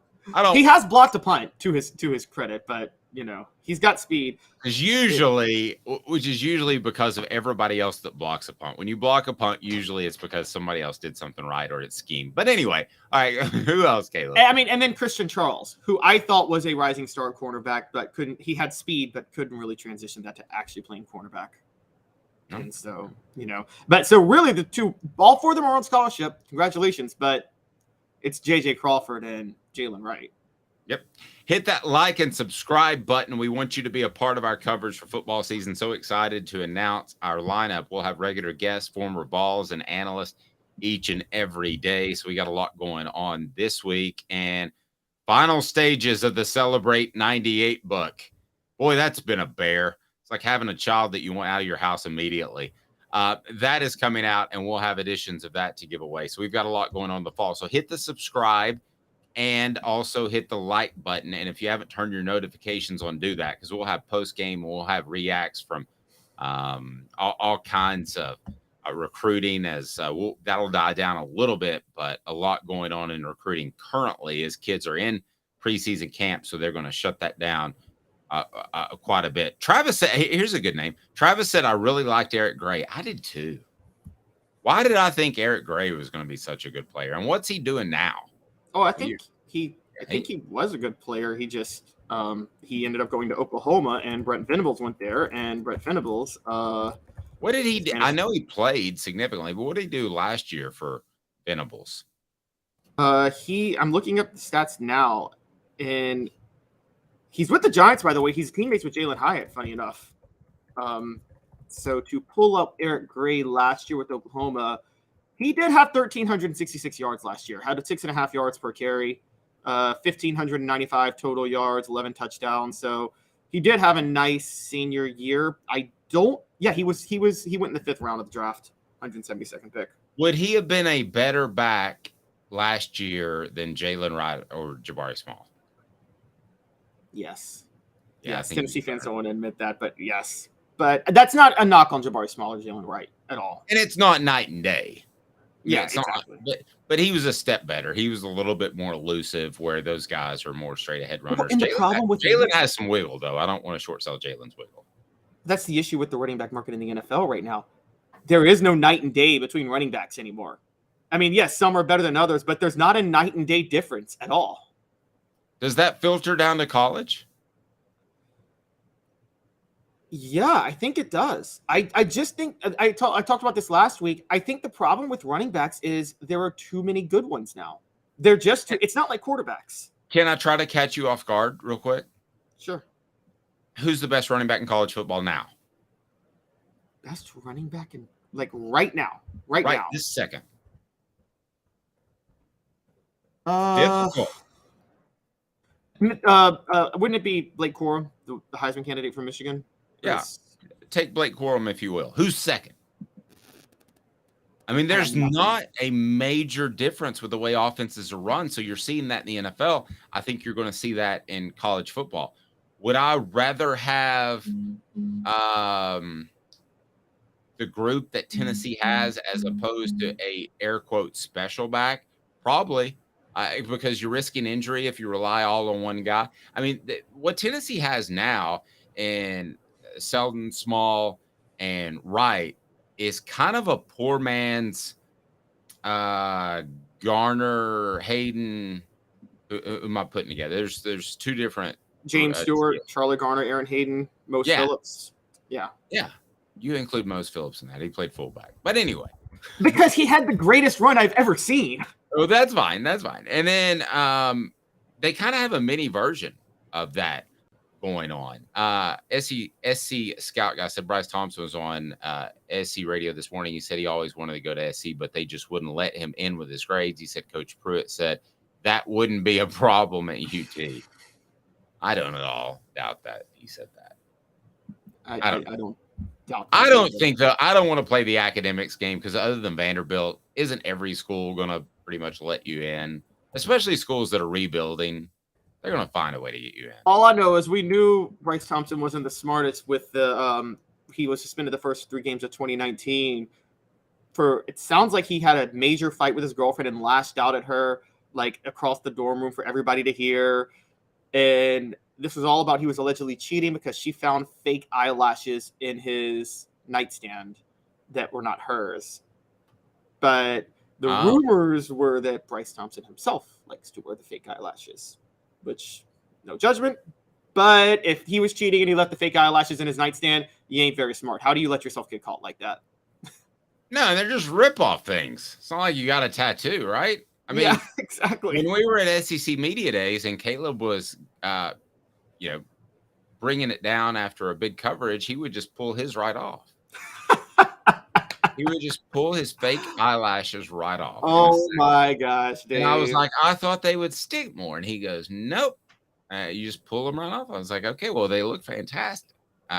He has blocked a punt to his credit, but he's got speed. Which is usually because of everybody else that blocks a punt. When you block a punt, usually it's because somebody else did something right or it's schemed. But anyway, all right, who else, Caleb? I mean, and then Christian Charles, who I thought was a rising star cornerback, but he had speed, but couldn't really transition that to actually playing cornerback. No. And so, but so really all four of them are on scholarship. Congratulations. But it's J.J. Crawford and Jalen Wright. Yep. Hit that like and subscribe button. We want you to be a part of our coverage for football season. So excited to announce our lineup. We'll have regular guests, former Vols, and analysts each and every day. So we got a lot going on this week. And final stages of the Celebrate 98 book. Boy, that's been a bear. It's like having a child that you want out of your house immediately. That is coming out, and we'll have editions of that to give away. So we've got a lot going on in the fall. So hit the subscribe and also hit the like button. And if you haven't turned your notifications on, do that, because we'll have post-game. We'll have reacts from all kinds of recruiting that'll die down a little bit, but a lot going on in recruiting currently as kids are in preseason camp. So they're going to shut that down quite a bit. Travis said, here's a good name. Travis said, I really liked Eric Gray. I did too. Why did I think Eric Gray was going to be such a good player? And what's he doing now? Oh, I think he was a good player. He just he ended up going to Oklahoma, and Brent Venables went there, and Brent Venables. What did he do? I know he played significantly, but what did he do last year for Venables? I'm looking up the stats now, and he's with the Giants, by the way. He's teammates with Jalen Hyatt, funny enough. So to pull up Eric Gray last year with Oklahoma, he did have 1,366 yards last year, had 6.5 yards per carry, 1,595 total yards, 11 touchdowns. So he did have a nice senior year. He went in the 5th round of the draft, 172nd pick. Would he have been a better back last year than Jalen Wright or Jabari Small? Yes. Yeah, yes. Tennessee fans don't want to admit that, but yes. But that's not a knock on Jabari Small or Jalen Wright at all. And it's not night and day. Yeah, exactly. But he was a step better. He was a little bit more elusive, where those guys are more straight ahead runners. Well, Jalen has some wiggle, though. I don't want to short sell Jalen's wiggle. That's the issue with the running back market in the NFL right now. There is no night and day between running backs anymore. I mean, yes, some are better than others, but there's not a night and day difference at all. Does that filter down to college? Yeah, I think it does. I just think I talked about this last week. I think the problem with running backs is there are too many good ones now. They're just too, it's not like quarterbacks. Can I try to catch you off guard real quick? Sure. Who's the best running back in college football now? Best running back in right now. Right now. This second. Wouldn't it be Blake Corum, the Heisman candidate from Michigan? Yeah. Take Blake Corum, if you will. Who's second? I mean, there's not a major difference with the way offenses are run. So you're seeing that in the NFL. I think you're going to see that in college football. Would I rather have the group that Tennessee has as opposed to a air quote special back? Probably. Because you're risking injury if you rely all on one guy. I mean, what Tennessee has now in Selden, Small, and Wright is kind of a poor man's Garner, Hayden. Who am I putting together? There's two different. James Stewart, Charlie Garner, Aaron Hayden, Mose Phillips. Yeah. Yeah. You include Mose Phillips in that. He played fullback. But anyway. Because he had the greatest run I've ever seen. Oh, that's fine. That's fine. And then they kind of have a mini version of that going on. SC Scout guy said Bryce Thompson was on SC radio this morning. He said he always wanted to go to SC, but they just wouldn't let him in with his grades. He said Coach Pruitt said that wouldn't be a problem at UT. I don't at all doubt that he said that. I don't doubt that. I don't think that. I don't want to play the academics game because other than Vanderbilt, isn't every school going to pretty much let you in, especially schools that are rebuilding? They're going to find a way to get you in. All I know is we knew Bryce Thompson wasn't the smartest with the he was suspended the first 3 games of 2019 for it sounds like he had a major fight with his girlfriend and lashed out at her like across the dorm room for everybody to hear. And this was all about he was allegedly cheating because she found fake eyelashes in his nightstand that were not hers. But the rumors were that Bryce Thompson himself likes to wear the fake eyelashes, which no judgment. But if he was cheating and he left the fake eyelashes in his nightstand, you ain't very smart. How do you let yourself get caught like that? No, they're just rip-off things. It's not like you got a tattoo, right? I mean, yeah, exactly. When we were at SEC Media Days and Caleb was, bringing it down after a big coverage, he would just pull his right off. He would just pull his fake eyelashes right off. Oh, my gosh, Dave. And I was like, I thought they would stick more. And he goes, nope. You just pull them right off. I was like, okay, well, they look fantastic.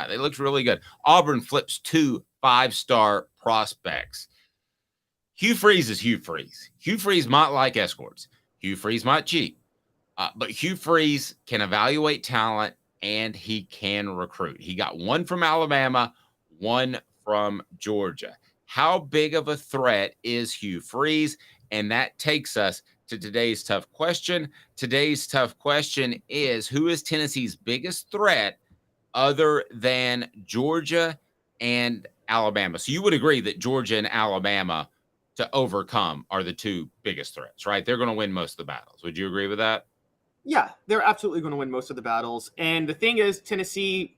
They looked really good. Auburn flips 2 5-star prospects. Hugh Freeze is Hugh Freeze. Hugh Freeze might like escorts. Hugh Freeze might cheat. But Hugh Freeze can evaluate talent, and he can recruit. He got 1 from Alabama, 1 from Georgia. How big of a threat is Hugh Freeze? And that takes us to today's tough question. Today's tough question is, who is Tennessee's biggest threat other than Georgia and Alabama? So you would agree that Georgia and Alabama to overcome are the 2 biggest threats, right? They're going to win most of the battles. Would you agree with that? Yeah, they're absolutely going to win most of the battles. And the thing is, Tennessee,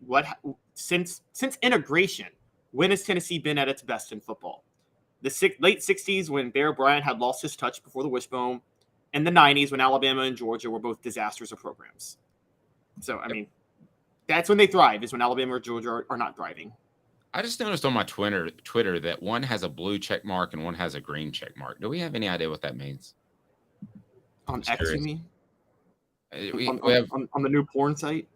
since integration, when has Tennessee been at its best in football? The late 60s when Bear Bryant had lost his touch before the wishbone, and the 90s when Alabama and Georgia were both disasters of programs. So, I mean, that's when they thrive, is when Alabama or Georgia are not thriving. I just noticed on my Twitter that one has a blue check mark and one has a green check mark. Do we have any idea what that means? On X, you mean? We have on the new porn site.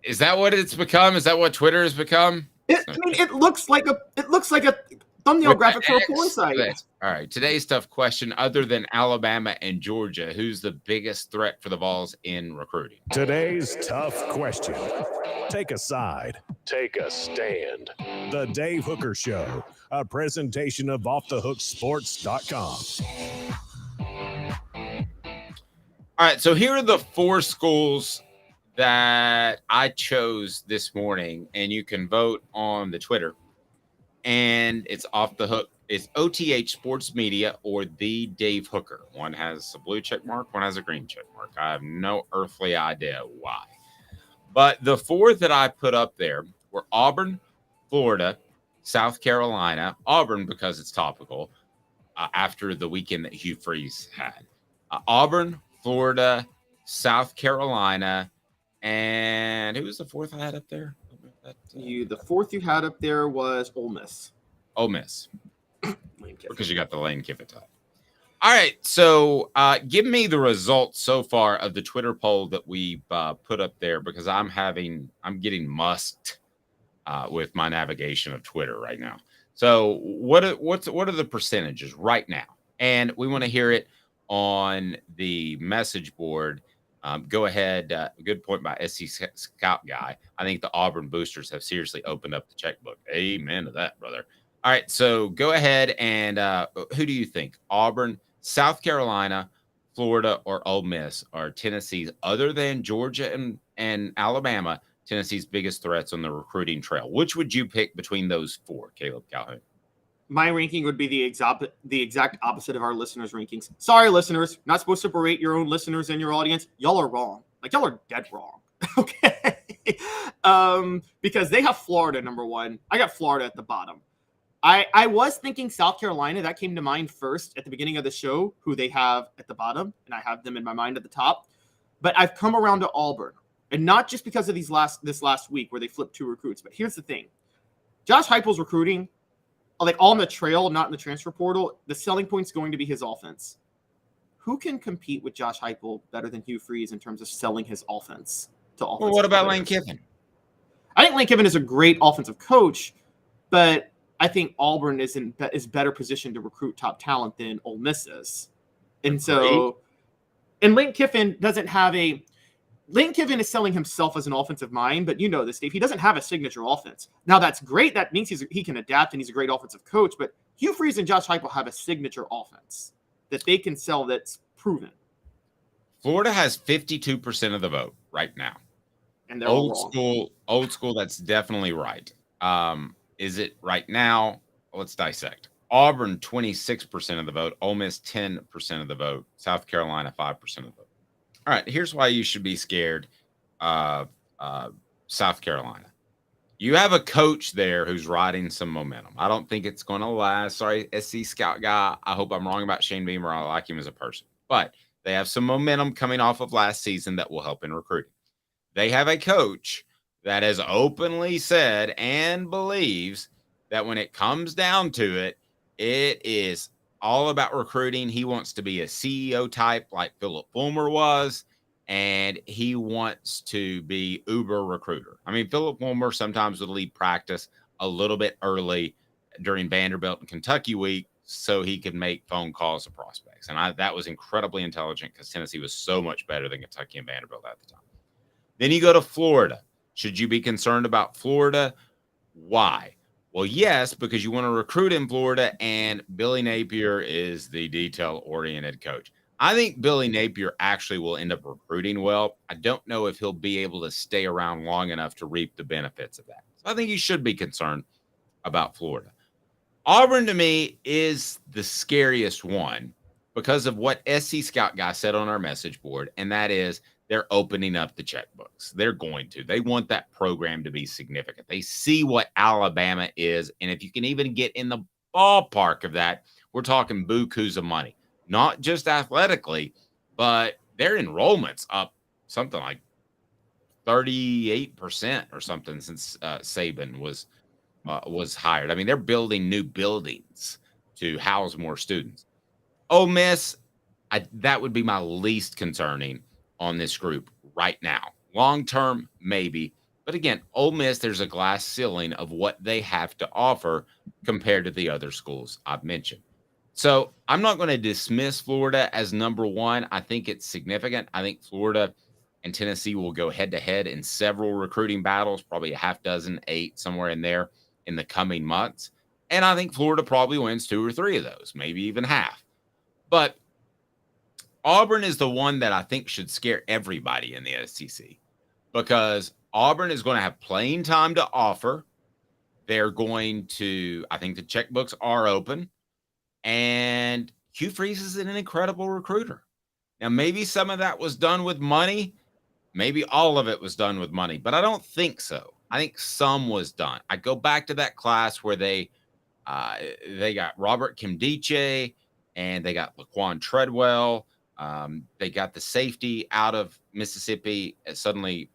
Is that what it's become? Is that what Twitter has become? It looks like a thumbnail graphic for a porn site. All right. Today's tough question. Other than Alabama and Georgia, who's the biggest threat for the Vols in recruiting? Today's tough question. Take a side. Take a stand. The Dave Hooker Show, a presentation of OffTheHookSports.com. All right, so here are the 4 schools that I chose this morning, and you can vote on the Twitter, and it's off the hook. It's OTH Sports Media or the Dave Hooker. One has a blue check mark, one has a green check mark. I have no earthly idea why. But the four that I put up there were Auburn, Florida, South Carolina. Auburn because it's topical after the weekend that Hugh Freeze had. Auburn, Florida, South Carolina, and who was the fourth I had up there? The fourth you had up there was Ole Miss. Ole Miss. Because you got the Lane Kiffin tie. All right, so give me the results so far of the Twitter poll that we put up there, because I'm getting musked with my navigation of Twitter right now. So what are the percentages right now? And we want to hear it on the message board. Go ahead. Good point by SC Scout Guy. I think the Auburn boosters have seriously opened up the checkbook. Amen to that, brother. All right, so go ahead and who do you think? Auburn, South Carolina, Florida, or Ole Miss are Tennessee's, other than Georgia and Alabama, Tennessee's biggest threats on the recruiting trail? Which would you pick between those four, Caleb Calhoun? My ranking would be the exact opposite of our listeners' rankings. Sorry, listeners, not supposed to berate your own listeners and your audience. Y'all are wrong. Like, y'all are dead wrong. Okay. Because they have Florida number one. I got Florida at the bottom. I was thinking South Carolina. That came to mind first at the beginning of the show, who they have at the bottom, and I have them in my mind at the top. But I've come around to Auburn, and not just because of this last week where they flipped two recruits. But here's the thing: Josh Heupel's recruiting, like on the trail, not in the transfer portal. The selling point's going to be his offense. Who can compete with Josh Heupel better than Hugh Freeze in terms of selling his offense to offense? Well, what about Lane Kiffin? I think Lane Kiffin is a great offensive coach, but I think Auburn is better positioned to recruit top talent than Ole Miss is. And so, and Lane Kiffin Lane Kiffin is selling himself as an offensive mind, but you know this, Dave. He doesn't have a signature offense. Now, that's great. That means he can adapt and he's a great offensive coach, but Hugh Freeze and Josh Heupel have a signature offense that they can sell that's proven. Florida has 52% of the vote right now. And they're old school, that's definitely right. Is it right now? Let's dissect. Auburn, 26% of the vote. Ole Miss, 10% of the vote. South Carolina, 5% of the vote. All right, here's why you should be scared of South Carolina. You have a coach there who's riding some momentum. I don't think it's going to last. Sorry, SC Scout Guy. I hope I'm wrong about Shane Beamer. I like him as a person. But they have some momentum coming off of last season that will help in recruiting. They have a coach that has openly said and believes that when it comes down to it, it is all about recruiting. He wants to be a CEO type like Philip Fulmer was, and he wants to be uber recruiter. I mean, Philip Fulmer sometimes would leave practice a little bit early during Vanderbilt and Kentucky week so he could make phone calls to prospects. And that was incredibly intelligent because Tennessee was so much better than Kentucky and Vanderbilt at the time. Then you go to Florida. Should you be concerned about Florida? Why? Well, yes, because you want to recruit in Florida, and Billy Napier is the detail-oriented coach. I think Billy Napier actually will end up recruiting well. I don't know if he'll be able to stay around long enough to reap the benefits of that. So I think you should be concerned about Florida. Auburn, to me, is the scariest one because of what SC Scout Guy said on our message board, and that is they're opening up the checkbooks. They're going to. They want that program to be significant. They see what Alabama is, and if you can even get in the ballpark of that, we're talking bukus of money. Not just athletically, but their enrollment's up something like 38% or something since Saban was hired. I mean, they're building new buildings to house more students. Ole Miss, that would be my least concerning on this group right now. Long term, maybe. But again, Ole Miss, there's a glass ceiling of what they have to offer compared to the other schools I've mentioned. So I'm not going to dismiss Florida as number one. I think it's significant. I think Florida and Tennessee will go head-to-head in several recruiting battles, probably a half dozen, 8, somewhere in there in the coming months. And I think Florida probably wins 2 or 3 of those, maybe even half. But Auburn is the one that I think should scare everybody in the SEC because Auburn is going to have playing time to offer. They're going to, I think the checkbooks are open, and Hugh Freeze is an incredible recruiter. Now, maybe some of that was done with money. Maybe all of it was done with money, but I don't think so. I think some was done. I go back to that class where they got Robert Kimdiche and they got Laquan Treadwell. They got the safety out of Mississippi. Suddenly,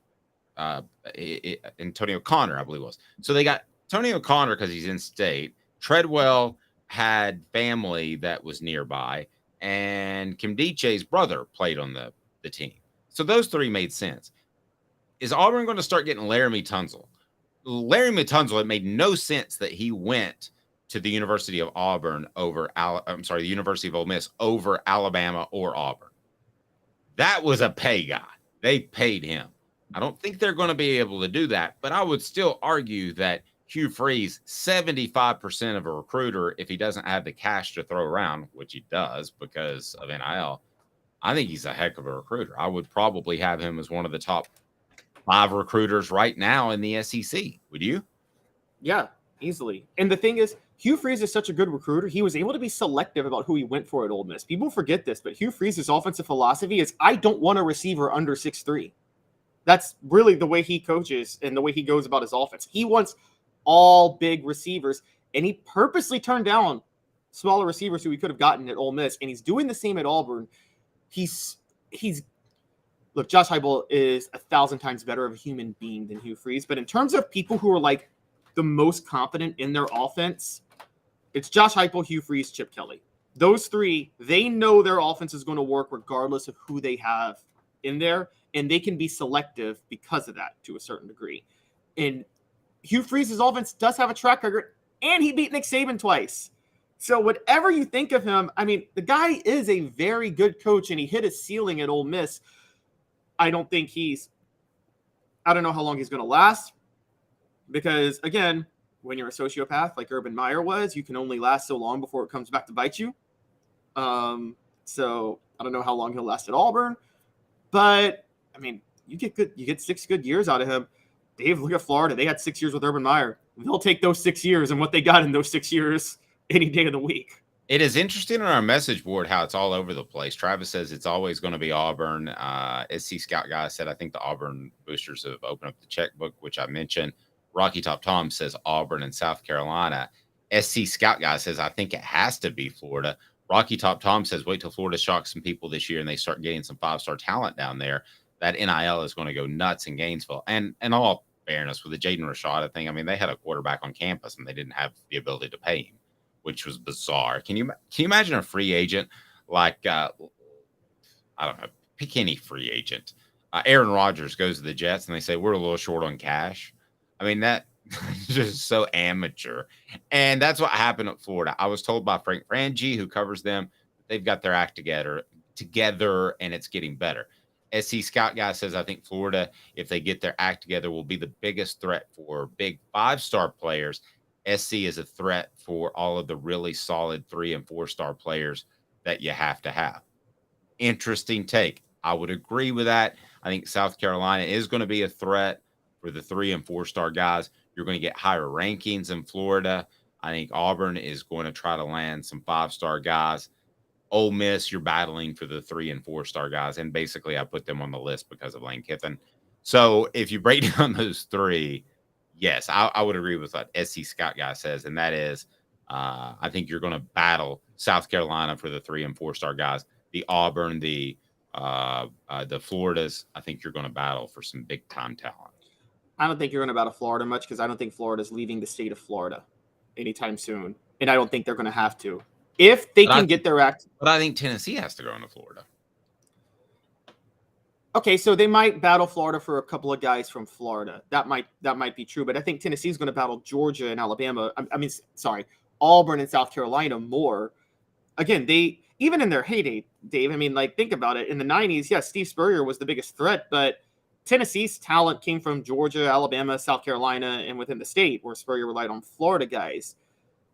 Antonio Connor, I believe it was. So they got Antonio Connor because he's in state. Treadwell had family that was nearby, and Kimdiche's brother played on the team. So those three made sense. Is Auburn going to start getting Laramie Tunsil? Laramie Tunsil, it made no sense that he went to the University of Auburn the University of Ole Miss over Alabama or Auburn. That was a pay guy. They paid him. I don't think they're going to be able to do that, but I would still argue that Hugh Freeze, 75% of a recruiter, if he doesn't have the cash to throw around, which he does because of NIL, I think he's a heck of a recruiter. I would probably have him as one of the top 5 recruiters right now in the SEC. Would you? Yeah, easily. And the thing is, Hugh Freeze is such a good recruiter. He was able to be selective about who he went for at Ole Miss. People forget this, but Hugh Freeze's offensive philosophy is, I don't want a receiver under 6'3". That's really the way he coaches and the way he goes about his offense. He wants all big receivers, and he purposely turned down smaller receivers who he could have gotten at Ole Miss, and he's doing the same at Auburn. Look, Josh Heupel is 1,000 times better of a human being than Hugh Freeze, but in terms of people who are like the most confident in their offense, it's Josh Heupel, Hugh Freeze, Chip Kelly. Those three, they know their offense is going to work regardless of who they have in there, and they can be selective because of that to a certain degree. And Hugh Freeze's offense does have a track record, and he beat Nick Saban twice. So whatever you think of him, I mean, the guy is a very good coach, and he hit his ceiling at Ole Miss. I don't know how long he's going to last, because, again, when you're a sociopath like Urban Meyer was, you can only last so long before it comes back to bite you. So I don't know how long he'll last at Auburn, but, I mean, you get 6 good years out of him. Dave, look at Florida. They had 6 years with Urban Meyer. They'll take those 6 years and what they got in those 6 years any day of the week. It is interesting on our message board how it's all over the place. Travis says it's always going to be Auburn. SC Scout Guy said, I think the Auburn boosters have opened up the checkbook, which I mentioned. Rocky Top Tom says Auburn and South Carolina. SC Scout Guy says, I think it has to be Florida. Rocky Top Tom says, wait till Florida shocks some people this year and they start getting some 5-star talent down there. That NIL is going to go nuts in Gainesville. And all fairness, with the Jaden Rashada thing, I mean, they had a quarterback on campus and they didn't have the ability to pay him, which was bizarre. Can you imagine a free agent like, I don't know, pick any free agent. Aaron Rodgers goes to the Jets and they say, we're a little short on cash. I mean, that is just so amateur. And that's what happened at Florida. I was told by Frank Frangie, who covers them, they've got their act together and it's getting better. SC Scout Guy says, I think Florida, if they get their act together, will be the biggest threat for big 5-star players. SC is a threat for all of the really solid 3- and 4-star players that you have to have. Interesting take. I would agree with that. I think South Carolina is going to be a threat for the 3- and 4-star guys. You're going to get higher rankings in Florida. I think Auburn is going to try to land some 5-star guys. Ole Miss, you're battling for the 3- and 4-star guys. And basically, I put them on the list because of Lane Kiffin. So if you break down those three, yes, I would agree with what SC Scott Guy says. And that is, I think you're going to battle South Carolina for the 3- and 4-star guys. The Auburn, the Floridas, I think you're going to battle for some big-time talent. I don't think you're going to battle Florida much because I don't think Florida's leaving the state of Florida anytime soon. And I don't think they're going to have to. If they can get their act. But I think Tennessee has to go into Florida. Okay, so they might battle Florida for a couple of guys from Florida. That might be true. But I think Tennessee's going to battle Georgia and Alabama. Auburn and South Carolina more. Again, they even in their heyday, Dave. I mean, like, think about it. In the 90s, yes, Steve Spurrier was the biggest threat, but Tennessee's talent came from Georgia, Alabama, South Carolina, and within the state, where Spurrier relied on Florida guys.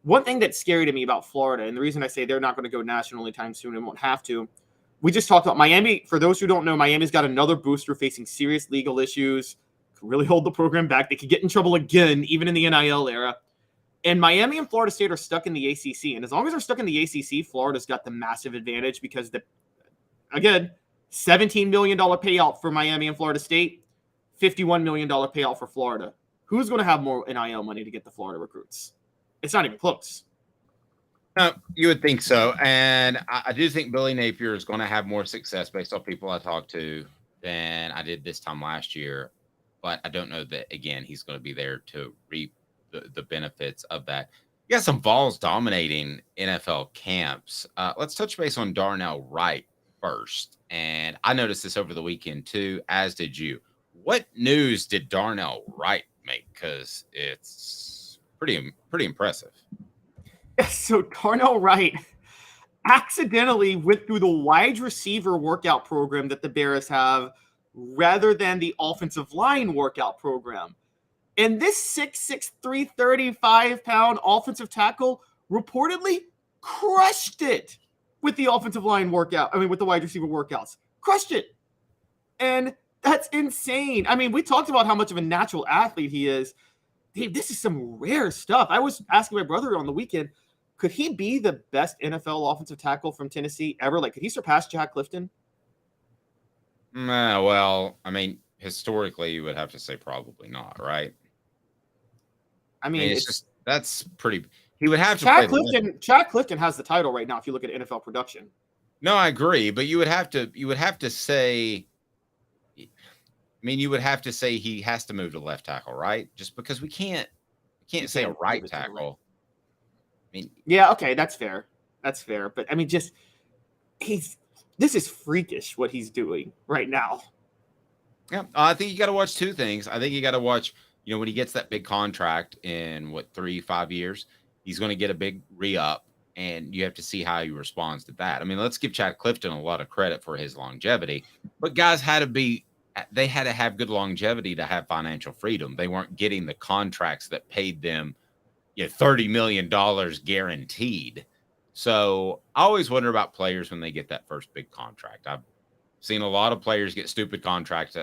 One thing that's scary to me about Florida, and the reason I say they're not going to go national anytime soon and won't have to, we just talked about Miami. For those who don't know, Miami's got another booster facing serious legal issues. Could really hold the program back. They could get in trouble again, even in the NIL era. And Miami and Florida State are stuck in the ACC. And as long as they're stuck in the ACC, Florida's got the massive advantage because, again, $17 million payout for Miami and Florida State, $51 million payout for Florida. Who's going to have more NIL money to get the Florida recruits? It's not even close. No, you would think so. And I do think Billy Napier is going to have more success based on people I talked to than I did this time last year. But I don't know that, again, he's going to be there to reap the benefits of that. You got some Vols dominating NFL camps. Let's touch base on Darnell Wright first. And I noticed this over the weekend too, as did you. What news did Darnell Wright make? Because it's pretty impressive. So Darnell Wright accidentally went through the wide receiver workout program that the Bears have rather than the offensive line workout program. And this 6'6", 335-pound offensive tackle reportedly crushed it with the offensive line workout. I mean, with the wide receiver workouts. Crushed it. And that's insane. I mean, we talked about how much of a natural athlete he is. Dave, this is some rare stuff. I was asking my brother on the weekend, could he be the best NFL offensive tackle from Tennessee ever? Like, could he surpass Jack Clifton? Well, I mean, historically, you would have to say probably not, right? I mean, it's just that's pretty. He would have to. Chad Clifton has the title right now. If you look at NFL production. No, I agree, but you would have to say. I mean, you would have to say he has to move to left tackle, right? Just because we can't say a right tackle. I mean, yeah, okay, that's fair. That's fair, but I mean, this is freakish what he's doing right now. Yeah, I think you got to watch two things. I think you got to watch. When he gets that big contract in 3-5 years, he's going to get a big re-up, and you have to see how he responds to that. I mean, let's give Chad Clifton a lot of credit for his longevity, but guys had to have good longevity to have financial freedom. They weren't getting the contracts that paid them, $30 million guaranteed. So I always wonder about players when they get that first big contract. I've seen a lot of players get stupid contracts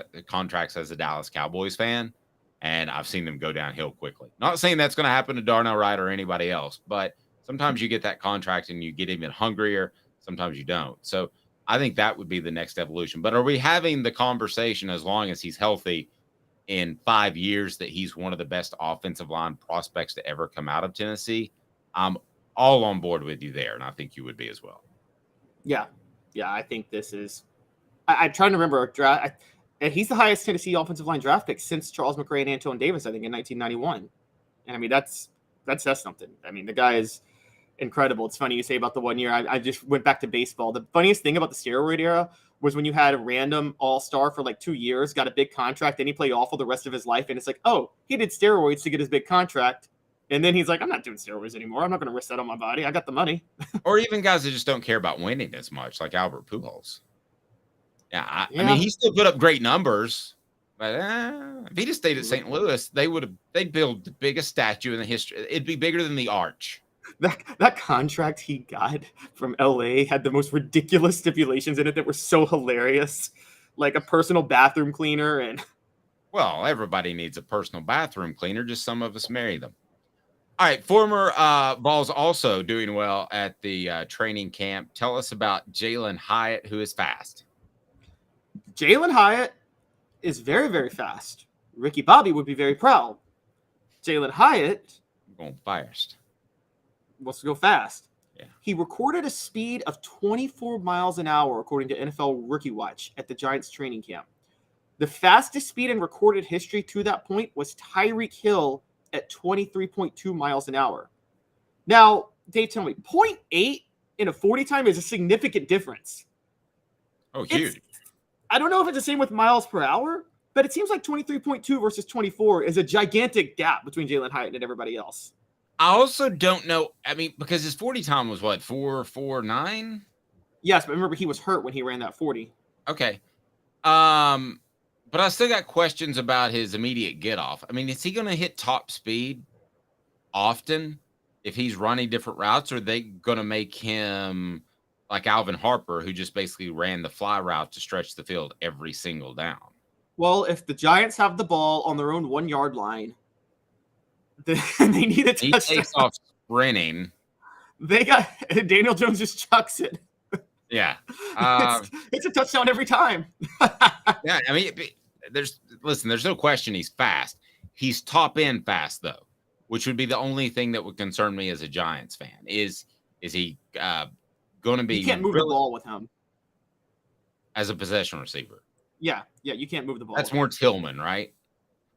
as a Dallas Cowboys fan. And I've seen them go downhill quickly. Not saying that's going to happen to Darnell Wright or anybody else, but sometimes you get that contract and you get even hungrier. Sometimes you don't. So I think that would be the next evolution. But are we having the conversation, as long as he's healthy, in 5 years that he's one of the best offensive line prospects to ever come out of Tennessee? I'm all on board with you there, and I think you would be as well. Yeah. I think this is – I'm trying to remember – and he's the highest Tennessee offensive line draft pick since Charles McRae and Antoine Davis, I think, in 1991. And I mean, that says something. I mean, the guy is incredible. It's funny you say about the 1 year. I just went back to baseball. The funniest thing about the steroid era was when you had a random all-star for 2 years, got a big contract, then he played awful the rest of his life. And it's like, oh, he did steroids to get his big contract. And then he's like, I'm not doing steroids anymore. I'm not going to risk that on my body. I got the money. Or even guys that just don't care about winning as much, like Albert Pujols. I mean, he still put up great numbers, but if he just stayed at St. Louis, they'd build the biggest statue in the history. It'd be bigger than the Arch. That contract he got from LA had the most ridiculous stipulations in it that were so hilarious, like a personal bathroom cleaner. And well, everybody needs a personal bathroom cleaner. Just some of us marry them. All right, former Vols also doing well at the training camp. Tell us about Jalen Hyatt, who is fast. Jalen Hyatt is very, very fast. Ricky Bobby would be very proud. Jalen Hyatt going fast. Wants to go fast. Yeah. He recorded a speed of 24 miles an hour, according to NFL Rookie Watch, at the Giants training camp. The fastest speed in recorded history to that point was Tyreek Hill at 23.2 miles an hour. Now, Dave, tell me, 0.8 in a 40 time is a significant difference. Oh, huge. I don't know if it's the same with miles per hour, but it seems like 23.2 versus 24 is a gigantic gap between Jalen Hyatt and everybody else. I also don't know. I mean, because his 40 time was what, 4.49? Yes, but remember he was hurt when he ran that 40. Okay. But I still got questions about his immediate get off. I mean, is he going to hit top speed often if he's running different routes, or are they going to make him like Alvin Harper, who just basically ran the fly route to stretch the field every single down. Well, if the Giants have the ball on their own 1 yard line, then they need a touchdown. He takes off sprinting. They got Daniel Jones just chucks it. Yeah. It's a touchdown every time. Yeah, I mean, there's no question he's fast. He's top end fast though, which would be the only thing that would concern me as a Giants fan. Is he going to be? You can't move the ball with him as a possession receiver. Yeah, you can't move the ball. That's more Tillman, right?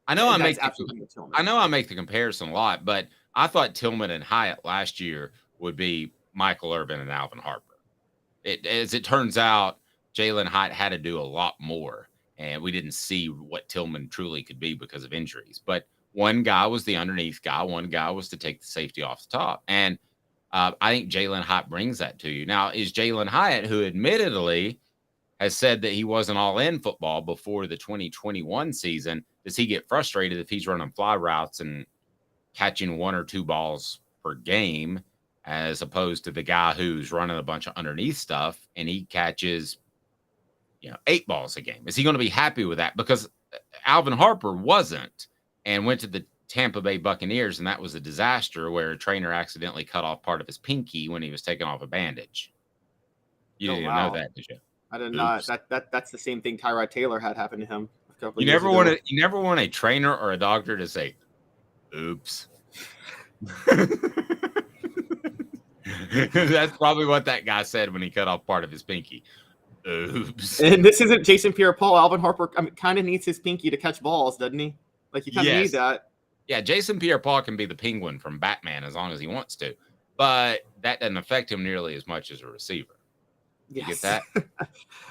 I know I make the comparison a lot, but I thought Tillman and Hyatt last year would be Michael Irvin and Alvin Harper. As it turns out, Jalen Hyatt had to do a lot more, and we didn't see what Tillman truly could be because of injuries. But one guy was the underneath guy. One guy was to take the safety off the top. And I think Jalen Hyatt brings that to you. Now, is Jalen Hyatt, who admittedly has said that he wasn't all in football before the 2021 season, does he get frustrated if he's running fly routes and catching 1 or 2 balls per game, as opposed to the guy who's running a bunch of underneath stuff and he catches, 8 balls a game? Is he going to be happy with that? Because Alvin Harper wasn't, and went to the Tampa Bay Buccaneers, and that was a disaster where a trainer accidentally cut off part of his pinky when he was taking off a bandage. You didn't know that, did you? I did not. That's the same thing Tyrod Taylor had happen to him a couple You years never ago. you never want a trainer or a doctor to say, "Oops." That's probably what that guy said when he cut off part of his pinky. Oops. And this isn't Jason Pierre-Paul. Alvin Harper kind of needs his pinky to catch balls, doesn't he? Like, you kind of need that. Yeah, Jason Pierre-Paul can be the penguin from Batman as long as he wants to, but that doesn't affect him nearly as much as a receiver. You get that?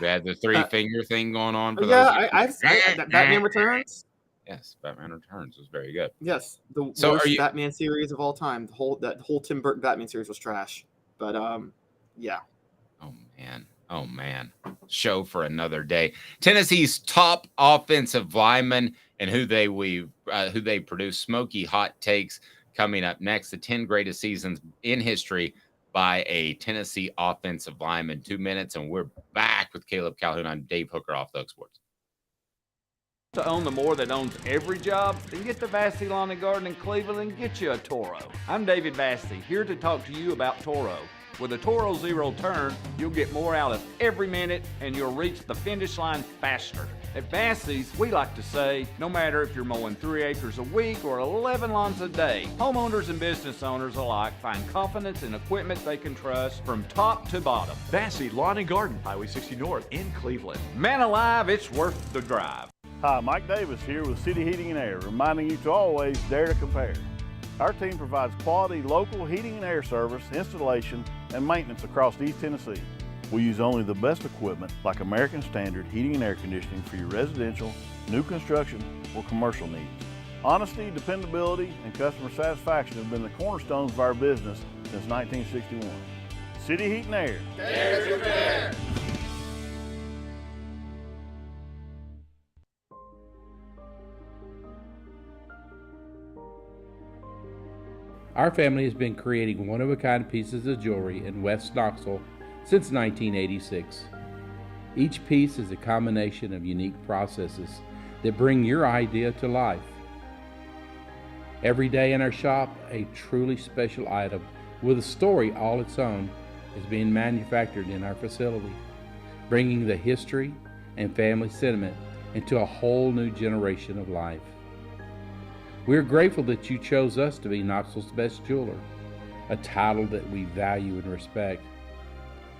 We had the 3-finger thing going on. For I've seen Batman Returns. Yes, Batman Returns was very good. Yes, the worst Batman series of all time. The whole Tim Burton Batman series was trash. But yeah. Oh man. Show for another day. Tennessee's top offensive lineman and who they produce. Smoky hot takes coming up next. The 10 greatest seasons in history by a Tennessee offensive lineman. 2 minutes, and we're back with Caleb Calhoun on Dave Hooker off Thug Sports. To own the more that owns every job, then get to Vassey Lawn and Garden in Cleveland and get you a Toro. I'm David Vassey, here to talk to you about Toro. With a Toro Zero Turn, you'll get more out of every minute and you'll reach the finish line faster. At Vassey's, we like to say, no matter if you're mowing 3 acres a week or 11 lawns a day, homeowners and business owners alike find confidence in equipment they can trust from top to bottom. Vassey Lawn and Garden, Highway 60 North in Cleveland. Man alive, it's worth the drive. Hi, Mike Davis here with City Heating and Air, reminding you to always dare to compare. Our team provides quality local heating and air service, installation, and maintenance across East Tennessee. We use only the best equipment like American Standard heating and air conditioning for your residential, new construction, or commercial needs. Honesty, dependability, and customer satisfaction have been the cornerstones of our business since 1961. City Heat and Air. Dare to compare. Our family has been creating one-of-a-kind pieces of jewelry in West Knoxville since 1986. Each piece is a combination of unique processes that bring your idea to life. Every day in our shop, a truly special item with a story all its own is being manufactured in our facility, bringing the history and family sentiment into a whole new generation of life. We're grateful that you chose us to be Knoxville's best jeweler, a title that we value and respect.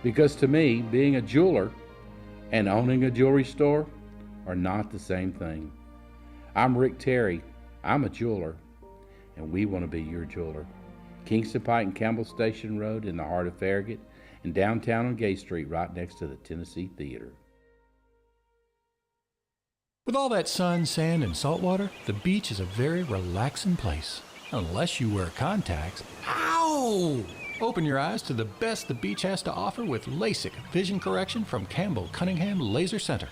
Because to me, being a jeweler and owning a jewelry store are not the same thing. I'm Rick Terry, I'm a jeweler, and we want to be your jeweler. Kingston Pike and Campbell Station Road in the heart of Farragut, and downtown on Gay Street right next to the Tennessee Theater. With all that sun, sand, and salt water, the beach is a very relaxing place. Unless you wear contacts. Ow! Open your eyes to the best the beach has to offer with LASIK vision correction from Campbell Cunningham Laser Center.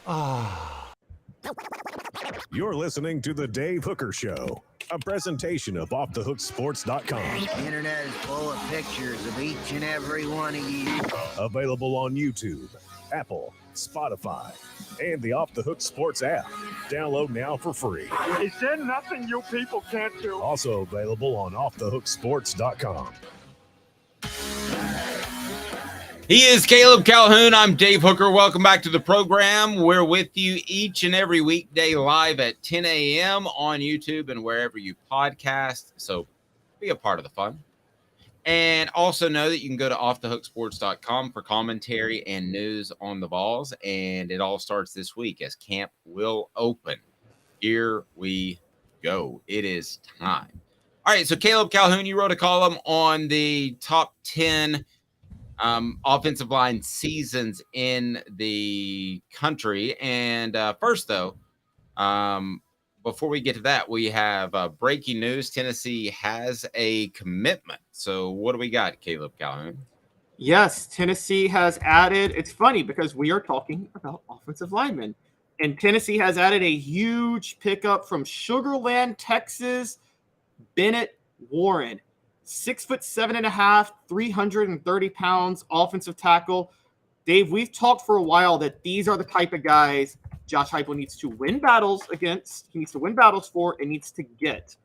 Ah. You're listening to The Dave Hooker Show. A presentation of offthehooksports.com. The internet is full of pictures of each and every one of you. Available on YouTube, Apple, Spotify, and the Off the Hook Sports app. Download now for free. Is there nothing you people can't do? Also available on offthehooksports.com. He is Caleb Calhoun. I'm Dave Hooker. Welcome back to the program. We're with you each and every weekday live at 10 a.m. on YouTube and wherever you podcast. So be a part of the fun. And also know that you can go to offthehooksports.com for commentary and news on the Vols. And it all starts this week as camp will open. Here we go. It is time. All right. So Caleb Calhoun, you wrote a column on the top 10 offensive line seasons in the country. And first, though, before we get to that, we have breaking news. Tennessee has a commitment. So what do we got, Caleb Calhoun? Yes, Tennessee has added. It's funny because we are talking about offensive linemen. And Tennessee has added a huge pickup from Sugar Land, Texas, Bennett Warren. 6'7.5", 330 pounds, offensive tackle. Dave, we've talked for a while that these are the type of guys Josh Heupel needs to win battles against. He needs to win battles for and needs to get.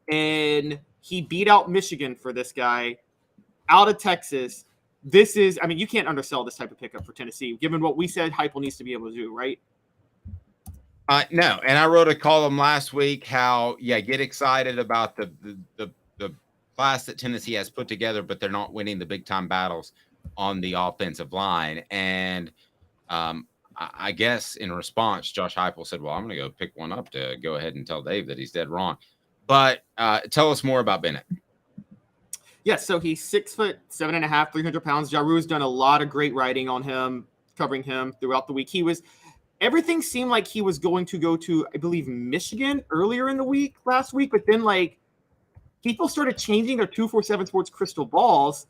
And he beat out Michigan for this guy out of Texas. This is, I mean, you can't undersell this type of pickup for Tennessee, given what we said Heupel needs to be able to do, right? No, and I wrote a column last week how, get excited about the class that Tennessee has put together, but they're not winning the big time battles on the offensive line. And I guess in response, Josh Heupel said, well, I'm going to go pick one up to go ahead and tell Dave that he's dead wrong. But tell us more about Bennett. Yeah, so he's 6'7.5", 300 pounds. Jaru's done a lot of great writing on him, covering him throughout the week. Everything seemed like he was going to go to, I believe, Michigan earlier in the week, last week, but then people started changing their 247 Sports crystal balls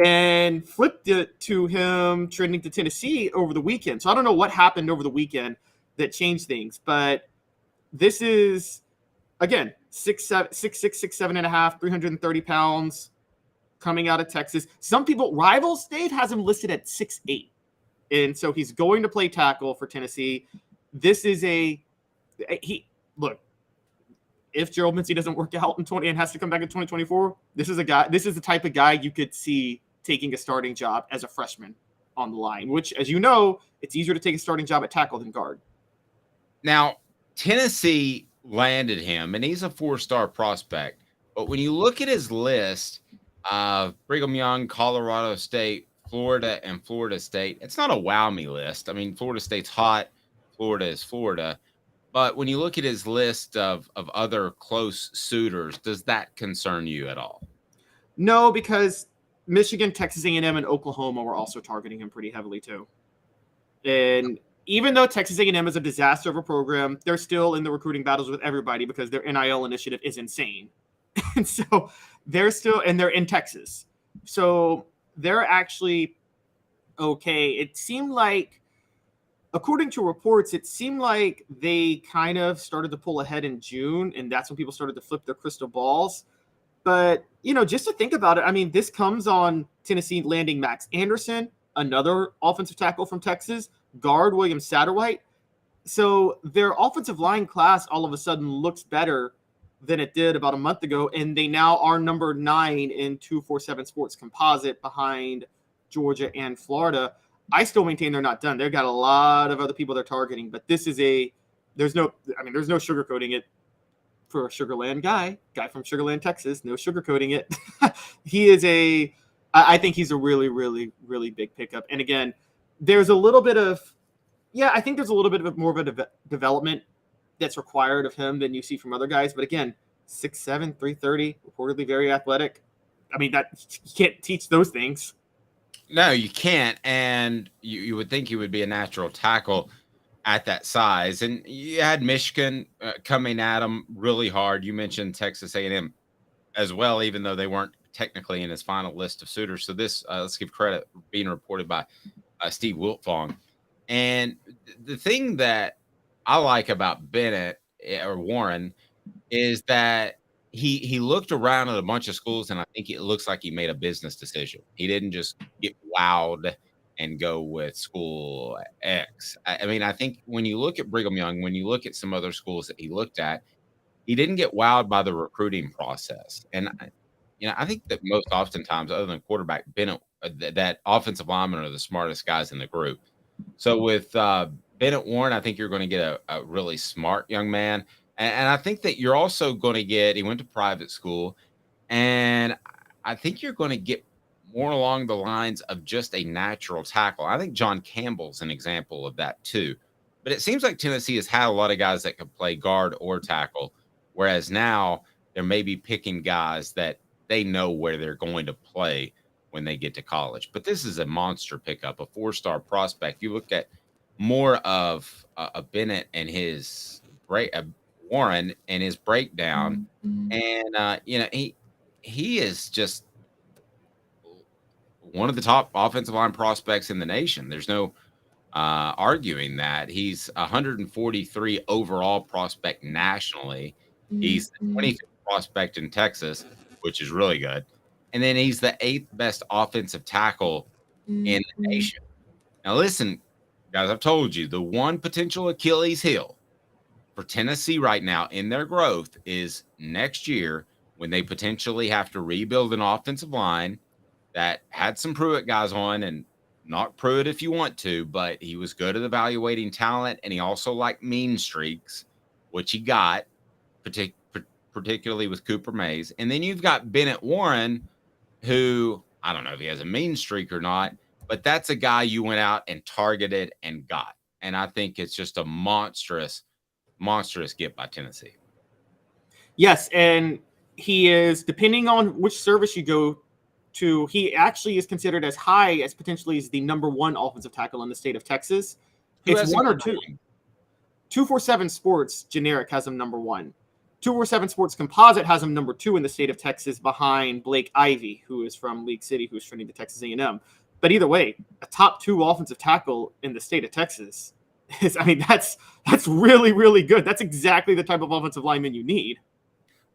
and flipped it to him trending to Tennessee over the weekend. So I don't know what happened over the weekend that changed things, but this is, again, 6'6", 6'7.5", 330 pounds coming out of Texas. Some people, Rivals, Dave has him listed at 6'8". And so he's going to play tackle for Tennessee. This is look, if Gerald Mincey doesn't work out in 20 and has to come back in 2024, this is the type of guy you could see taking a starting job as a freshman on the line, which, as you know, it's easier to take a starting job at tackle than guard. Now, Tennessee landed him, and he's a 4-star prospect. But when you look at his list of Brigham Young, Colorado State, Florida, and Florida State, it's not a wow me list. I mean, Florida State's hot. Florida is Florida. But when you look at his list of other close suitors, does that concern you at all? No, because Michigan, Texas A&M, and Oklahoma were also targeting him pretty heavily too. And even though Texas A&M is a disaster of a program, they're still in the recruiting battles with everybody because their NIL initiative is insane. And so they're in Texas. So they're actually okay. It seemed like, according to reports, it seemed like they kind of started to pull ahead in June, and that's when people started to flip their crystal balls. But, just to think about it, I mean, this comes on Tennessee landing Max Anderson, another offensive tackle from Texas, guard William Satterwhite. So their offensive line class all of a sudden looks better than it did about a month ago, and they now are number 9 in 247 Sports Composite behind Georgia and Florida. I still maintain they're not done. They've got a lot of other people they're targeting, but this is there's no sugarcoating it for a Sugarland guy from Sugarland, Texas. No sugarcoating it. I think he's a really, really, really big pickup. And again, there's a little bit of more of a development that's required of him than you see from other guys. But again, 6'7", 330, reportedly very athletic. I mean, that you can't teach those things. No, you can't. And you would think you would be a natural tackle at that size. And you had Michigan coming at him really hard. You mentioned Texas A&M as well, even though they weren't technically in his final list of suitors. So this, let's give credit, being reported by Steve Wiltfong. And the thing that I like about Bennett or Warren is that he looked around at a bunch of schools, and I think it looks like he made a business decision. He didn't just get wowed and go with school X. I mean, I think when you look at Brigham Young, when you look at some other schools that he looked at, he didn't get wowed by the recruiting process. And I think that most oftentimes, other than quarterback, Bennett, that offensive linemen are the smartest guys in the group. So with Bennett Warren, I think you're going to get a really smart young man. And I think that you're also going to get, he went to private school, and I think you're going to get more along the lines of just a natural tackle. I think John Campbell's an example of that too. But it seems like Tennessee has had a lot of guys that could play guard or tackle, whereas now they're maybe picking guys that they know where they're going to play when they get to college. But this is a monster pickup, a 4-star prospect. You look at more of a Bennett and his Warren and his breakdown, and he is just one of the top offensive line prospects in the nation. There's no arguing that. He's 143 overall prospect nationally. He's the 25th prospect in Texas, which is really good. And then he's the 8th best offensive tackle in the nation. Now, listen, guys, I've told you the one potential Achilles heel for Tennessee right now in their growth is next year when they potentially have to rebuild an offensive line that had some Pruitt guys on, and not Pruitt if you want to, but he was good at evaluating talent, and he also liked mean streaks, which he got, particularly with Cooper Mays. And then you've got Bennett Warren, who I don't know if he has a mean streak or not, but that's a guy you went out and targeted and got. And I think it's just a monstrous get by Tennessee. Yes, and he is, depending on which service you go to, he actually is considered as high as potentially as the number 1 offensive tackle in the state of Texas. It's 1 or 2. 247 Sports generic has him number 1. 247 Sports Composite has him number 2 in the state of Texas, behind Blake Ivy, who is from League City, who's trending to Texas A&M. But either way, a top 2 offensive tackle in the state of Texas is, I mean, that's really, really good. That's exactly the type of offensive lineman you need.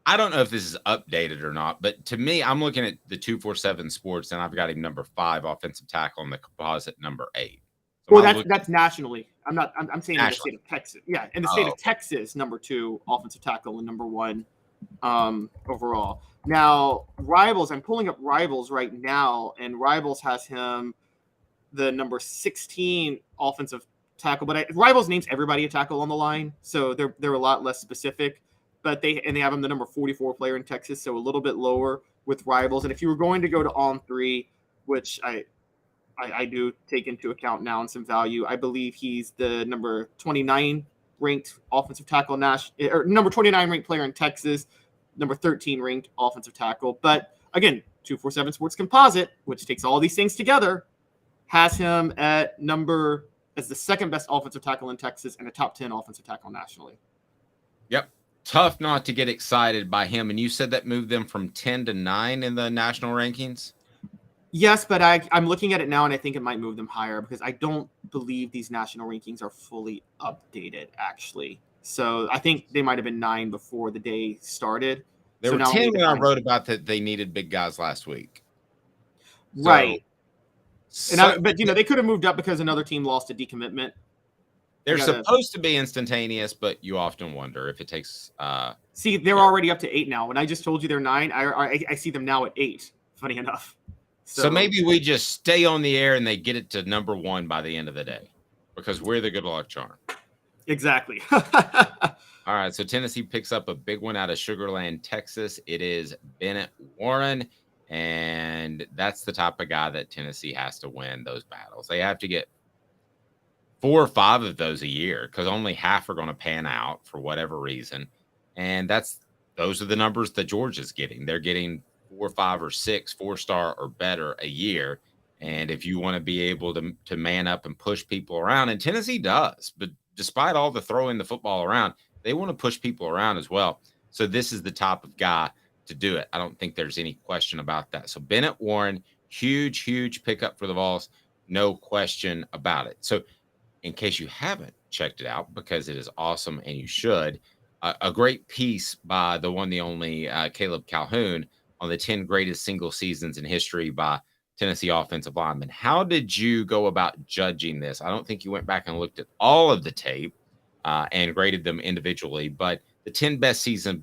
I don't know if this is updated or not, but to me, I'm looking at the 247 Sports, and I've got him number 5 offensive tackle, and the Composite number 8. So well, that's nationally. I'm saying nationally. In the state of Texas. Yeah, in the state of Texas, number 2 offensive tackle and number 1 overall. Now, Rivals, I'm pulling up Rivals right now, and Rivals has him the number 16 offensive tackle. But Rivals names everybody a tackle on the line, so they're a lot less specific. But they have him the number 44 player in Texas, so a little bit lower with Rivals. And if you were going to go to On3, which I do take into account now and some value, I believe he's the number 29 ranked offensive tackle, or number 29 ranked player in Texas, number 13 ranked offensive tackle. But again, 247 Sports Composite, which takes all these things together, has him at as the 2nd best offensive tackle in Texas and a top 10 offensive tackle nationally. Yep. Tough not to get excited by him. And you said that moved them from 10 to 9 in the national rankings? Yes, but I'm looking at it now, and I think it might move them higher because I don't believe these national rankings are fully updated, actually. So I think they might have been 9 before the day started. They were 10 when I wrote about that they needed big guys last week. Right. But they could have moved up because another team lost a decommitment. They're supposed to be instantaneous, but you often wonder if it takes. See, they're already up to 8 now. When I just told you they're 9, I see them now at 8. Funny enough. So maybe we just stay on the air and they get it to number 1 by the end of the day, because we're the good luck charm. Exactly. All right, so Tennessee picks up a big one out of Sugar Land, Texas. It is Bennett Warren, and that's the type of guy that Tennessee has to win those battles. They have to get 4 or 5 of those a year, because only half are going to pan out for whatever reason. And those are the numbers that Georgia's getting. They're getting 4, 5, or 6 4-star or better a year. And if you want to be able to man up and push people around, and Tennessee does, but despite all the throwing the football around, they want to push people around as well. So this is the type of guy to do it. I don't think there's any question about that. So Bennett Warren, huge pickup for the Vols. No question about it. So in case you haven't checked it out, because it is awesome and you should, a great piece by the one, the only Caleb Calhoun on the 10 greatest single seasons in history by Tennessee offensive linemen. How did you go about judging this? I don't think you went back and looked at all of the tape and graded them individually, but the 10 best seasons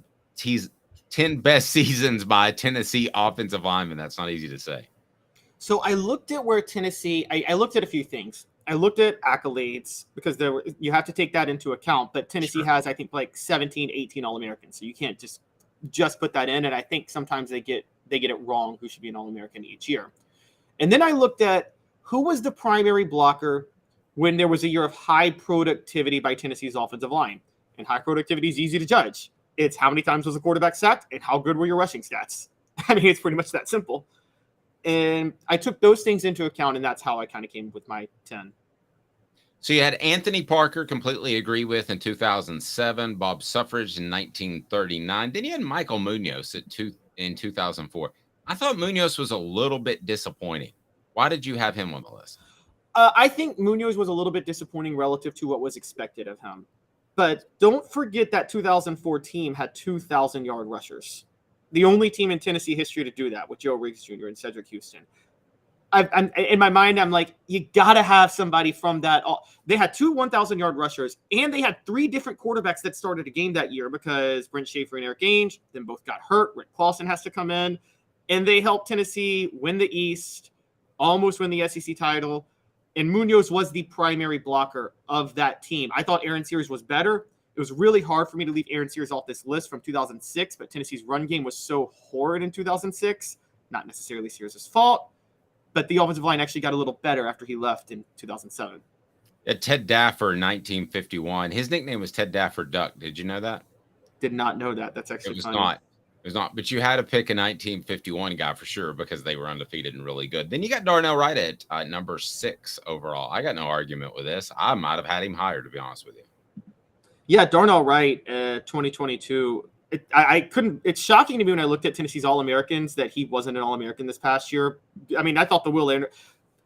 by Tennessee offensive linemen. That's not easy to say. So I looked at where Tennessee, I looked at a few things. I looked at accolades because you have to take that into account, but Tennessee has, I think, like 17, 18 All-Americans. So you can't just put that in. And I think sometimes they get it wrong who should be an All-American each year. And then I looked at who was the primary blocker when there was a year of high productivity by Tennessee's offensive line. And high productivity is easy to judge. It's how many times was the quarterback sacked and how good were your rushing stats. I mean, it's pretty much that simple. And I took those things into account, and that's how I kind of came with my 10. So you had Anthony Parker, completely agree with, in 2007, Bob Suffrage in 1939. Then you had Michael Munoz in 2004. I thought Munoz was a little bit disappointing. Why did you have him on the list? I think Munoz was a little bit disappointing relative to what was expected of him. But don't forget that 2004 team had 2,000-yard rushers. The only team in Tennessee history to do that with Joe Riggs Jr. and Cedric Houston. I'm in my mind, I'm like, you got to have somebody from that. They had 2 1,000-yard rushers, and they had 3 different quarterbacks that started a game that year because Brent Schaefer and Eric Ainge then both got hurt. Rick Clausen has to come in, and they helped Tennessee win the East, almost win the SEC title, and Munoz was the primary blocker of that team. I thought Aaron Sears was better. It was really hard for me to leave Aaron Sears off this list from 2006, but Tennessee's run game was so horrid in 2006. Not necessarily Sears' fault, but the offensive line actually got a little better after he left in 2007. Ted Daffer in 1951. His nickname was Ted Daffer Duck. Did you know that? Did not know that. That's actually It was funny. not. It was not. But you had to pick a 1951 guy for sure because they were undefeated and really good. Then you got Darnell Wright at number 6 overall. I got no argument with this. I might have had him higher, to be honest with you. Yeah, Darnell Wright, 2022. I couldn't. It's shocking to me when I looked at Tennessee's All-Americans that he wasn't an All-American this past year. I mean, I thought the Will Anderson.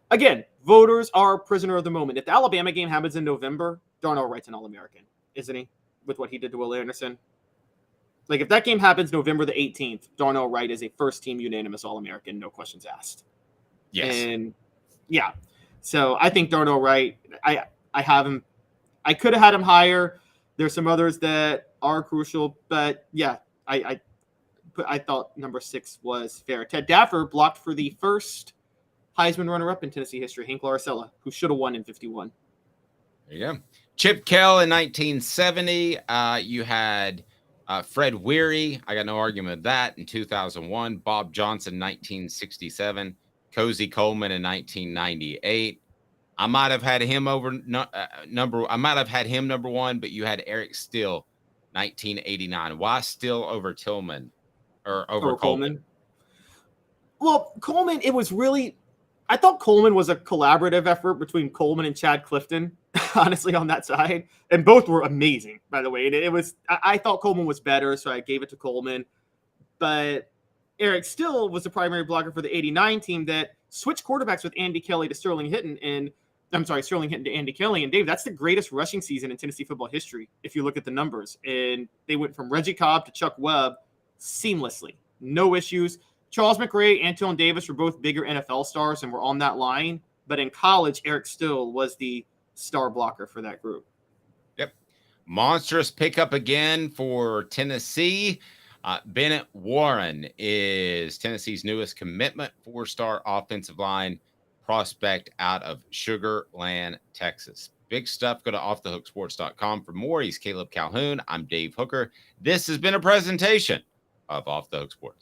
Again, voters are prisoner of the moment. If the Alabama game happens in November, Darnell Wright's an All-American, isn't he? With what he did to Will Anderson. Like, if that game happens November the 18th, Darnell Wright is a first-team unanimous All-American, no questions asked. Yes. And, yeah. So, I think Darnell Wright, I have him. I could have had him higher. There's some others that are crucial, but, yeah, I thought number 6 was fair. Ted Daffer blocked for the first Heisman runner-up in Tennessee history, Hank Laricella, who should have won in 51. There you go. Chip Kell in 1970. You had Fred Weary. I got no argument with that in 2001. Bob Johnson, 1967. Cozy Coleman in 1998. I might have had him number 1, but you had Eric Still, 1989. Why Still over Tillman or over Coleman? Well, Coleman, it was really. I thought Coleman was a collaborative effort between Coleman and Chad Clifton, honestly, on that side. And both were amazing, by the way. And I thought Coleman was better, so I gave it to Coleman. But Eric Still was the primary blocker for the 89 team that switched quarterbacks with Andy Kelly to Sterling Hinton. And I'm sorry, Sterling Hinton to Andy Kelly. And Dave, that's the greatest rushing season in Tennessee football history, if you look at the numbers. And they went from Reggie Cobb to Chuck Webb seamlessly. No issues. Charles McRae, Antoine Davis were both bigger NFL stars and were on that line. But in college, Eric Still was the star blocker for that group. Yep. Monstrous pickup again for Tennessee. Bennett Warren is Tennessee's newest commitment, 4-star offensive line prospect out of Sugar Land, Texas. Big stuff. Go to offthehooksports.com for more. He's Caleb Calhoun. I'm Dave Hooker. This has been a presentation of Off the Hook Sports.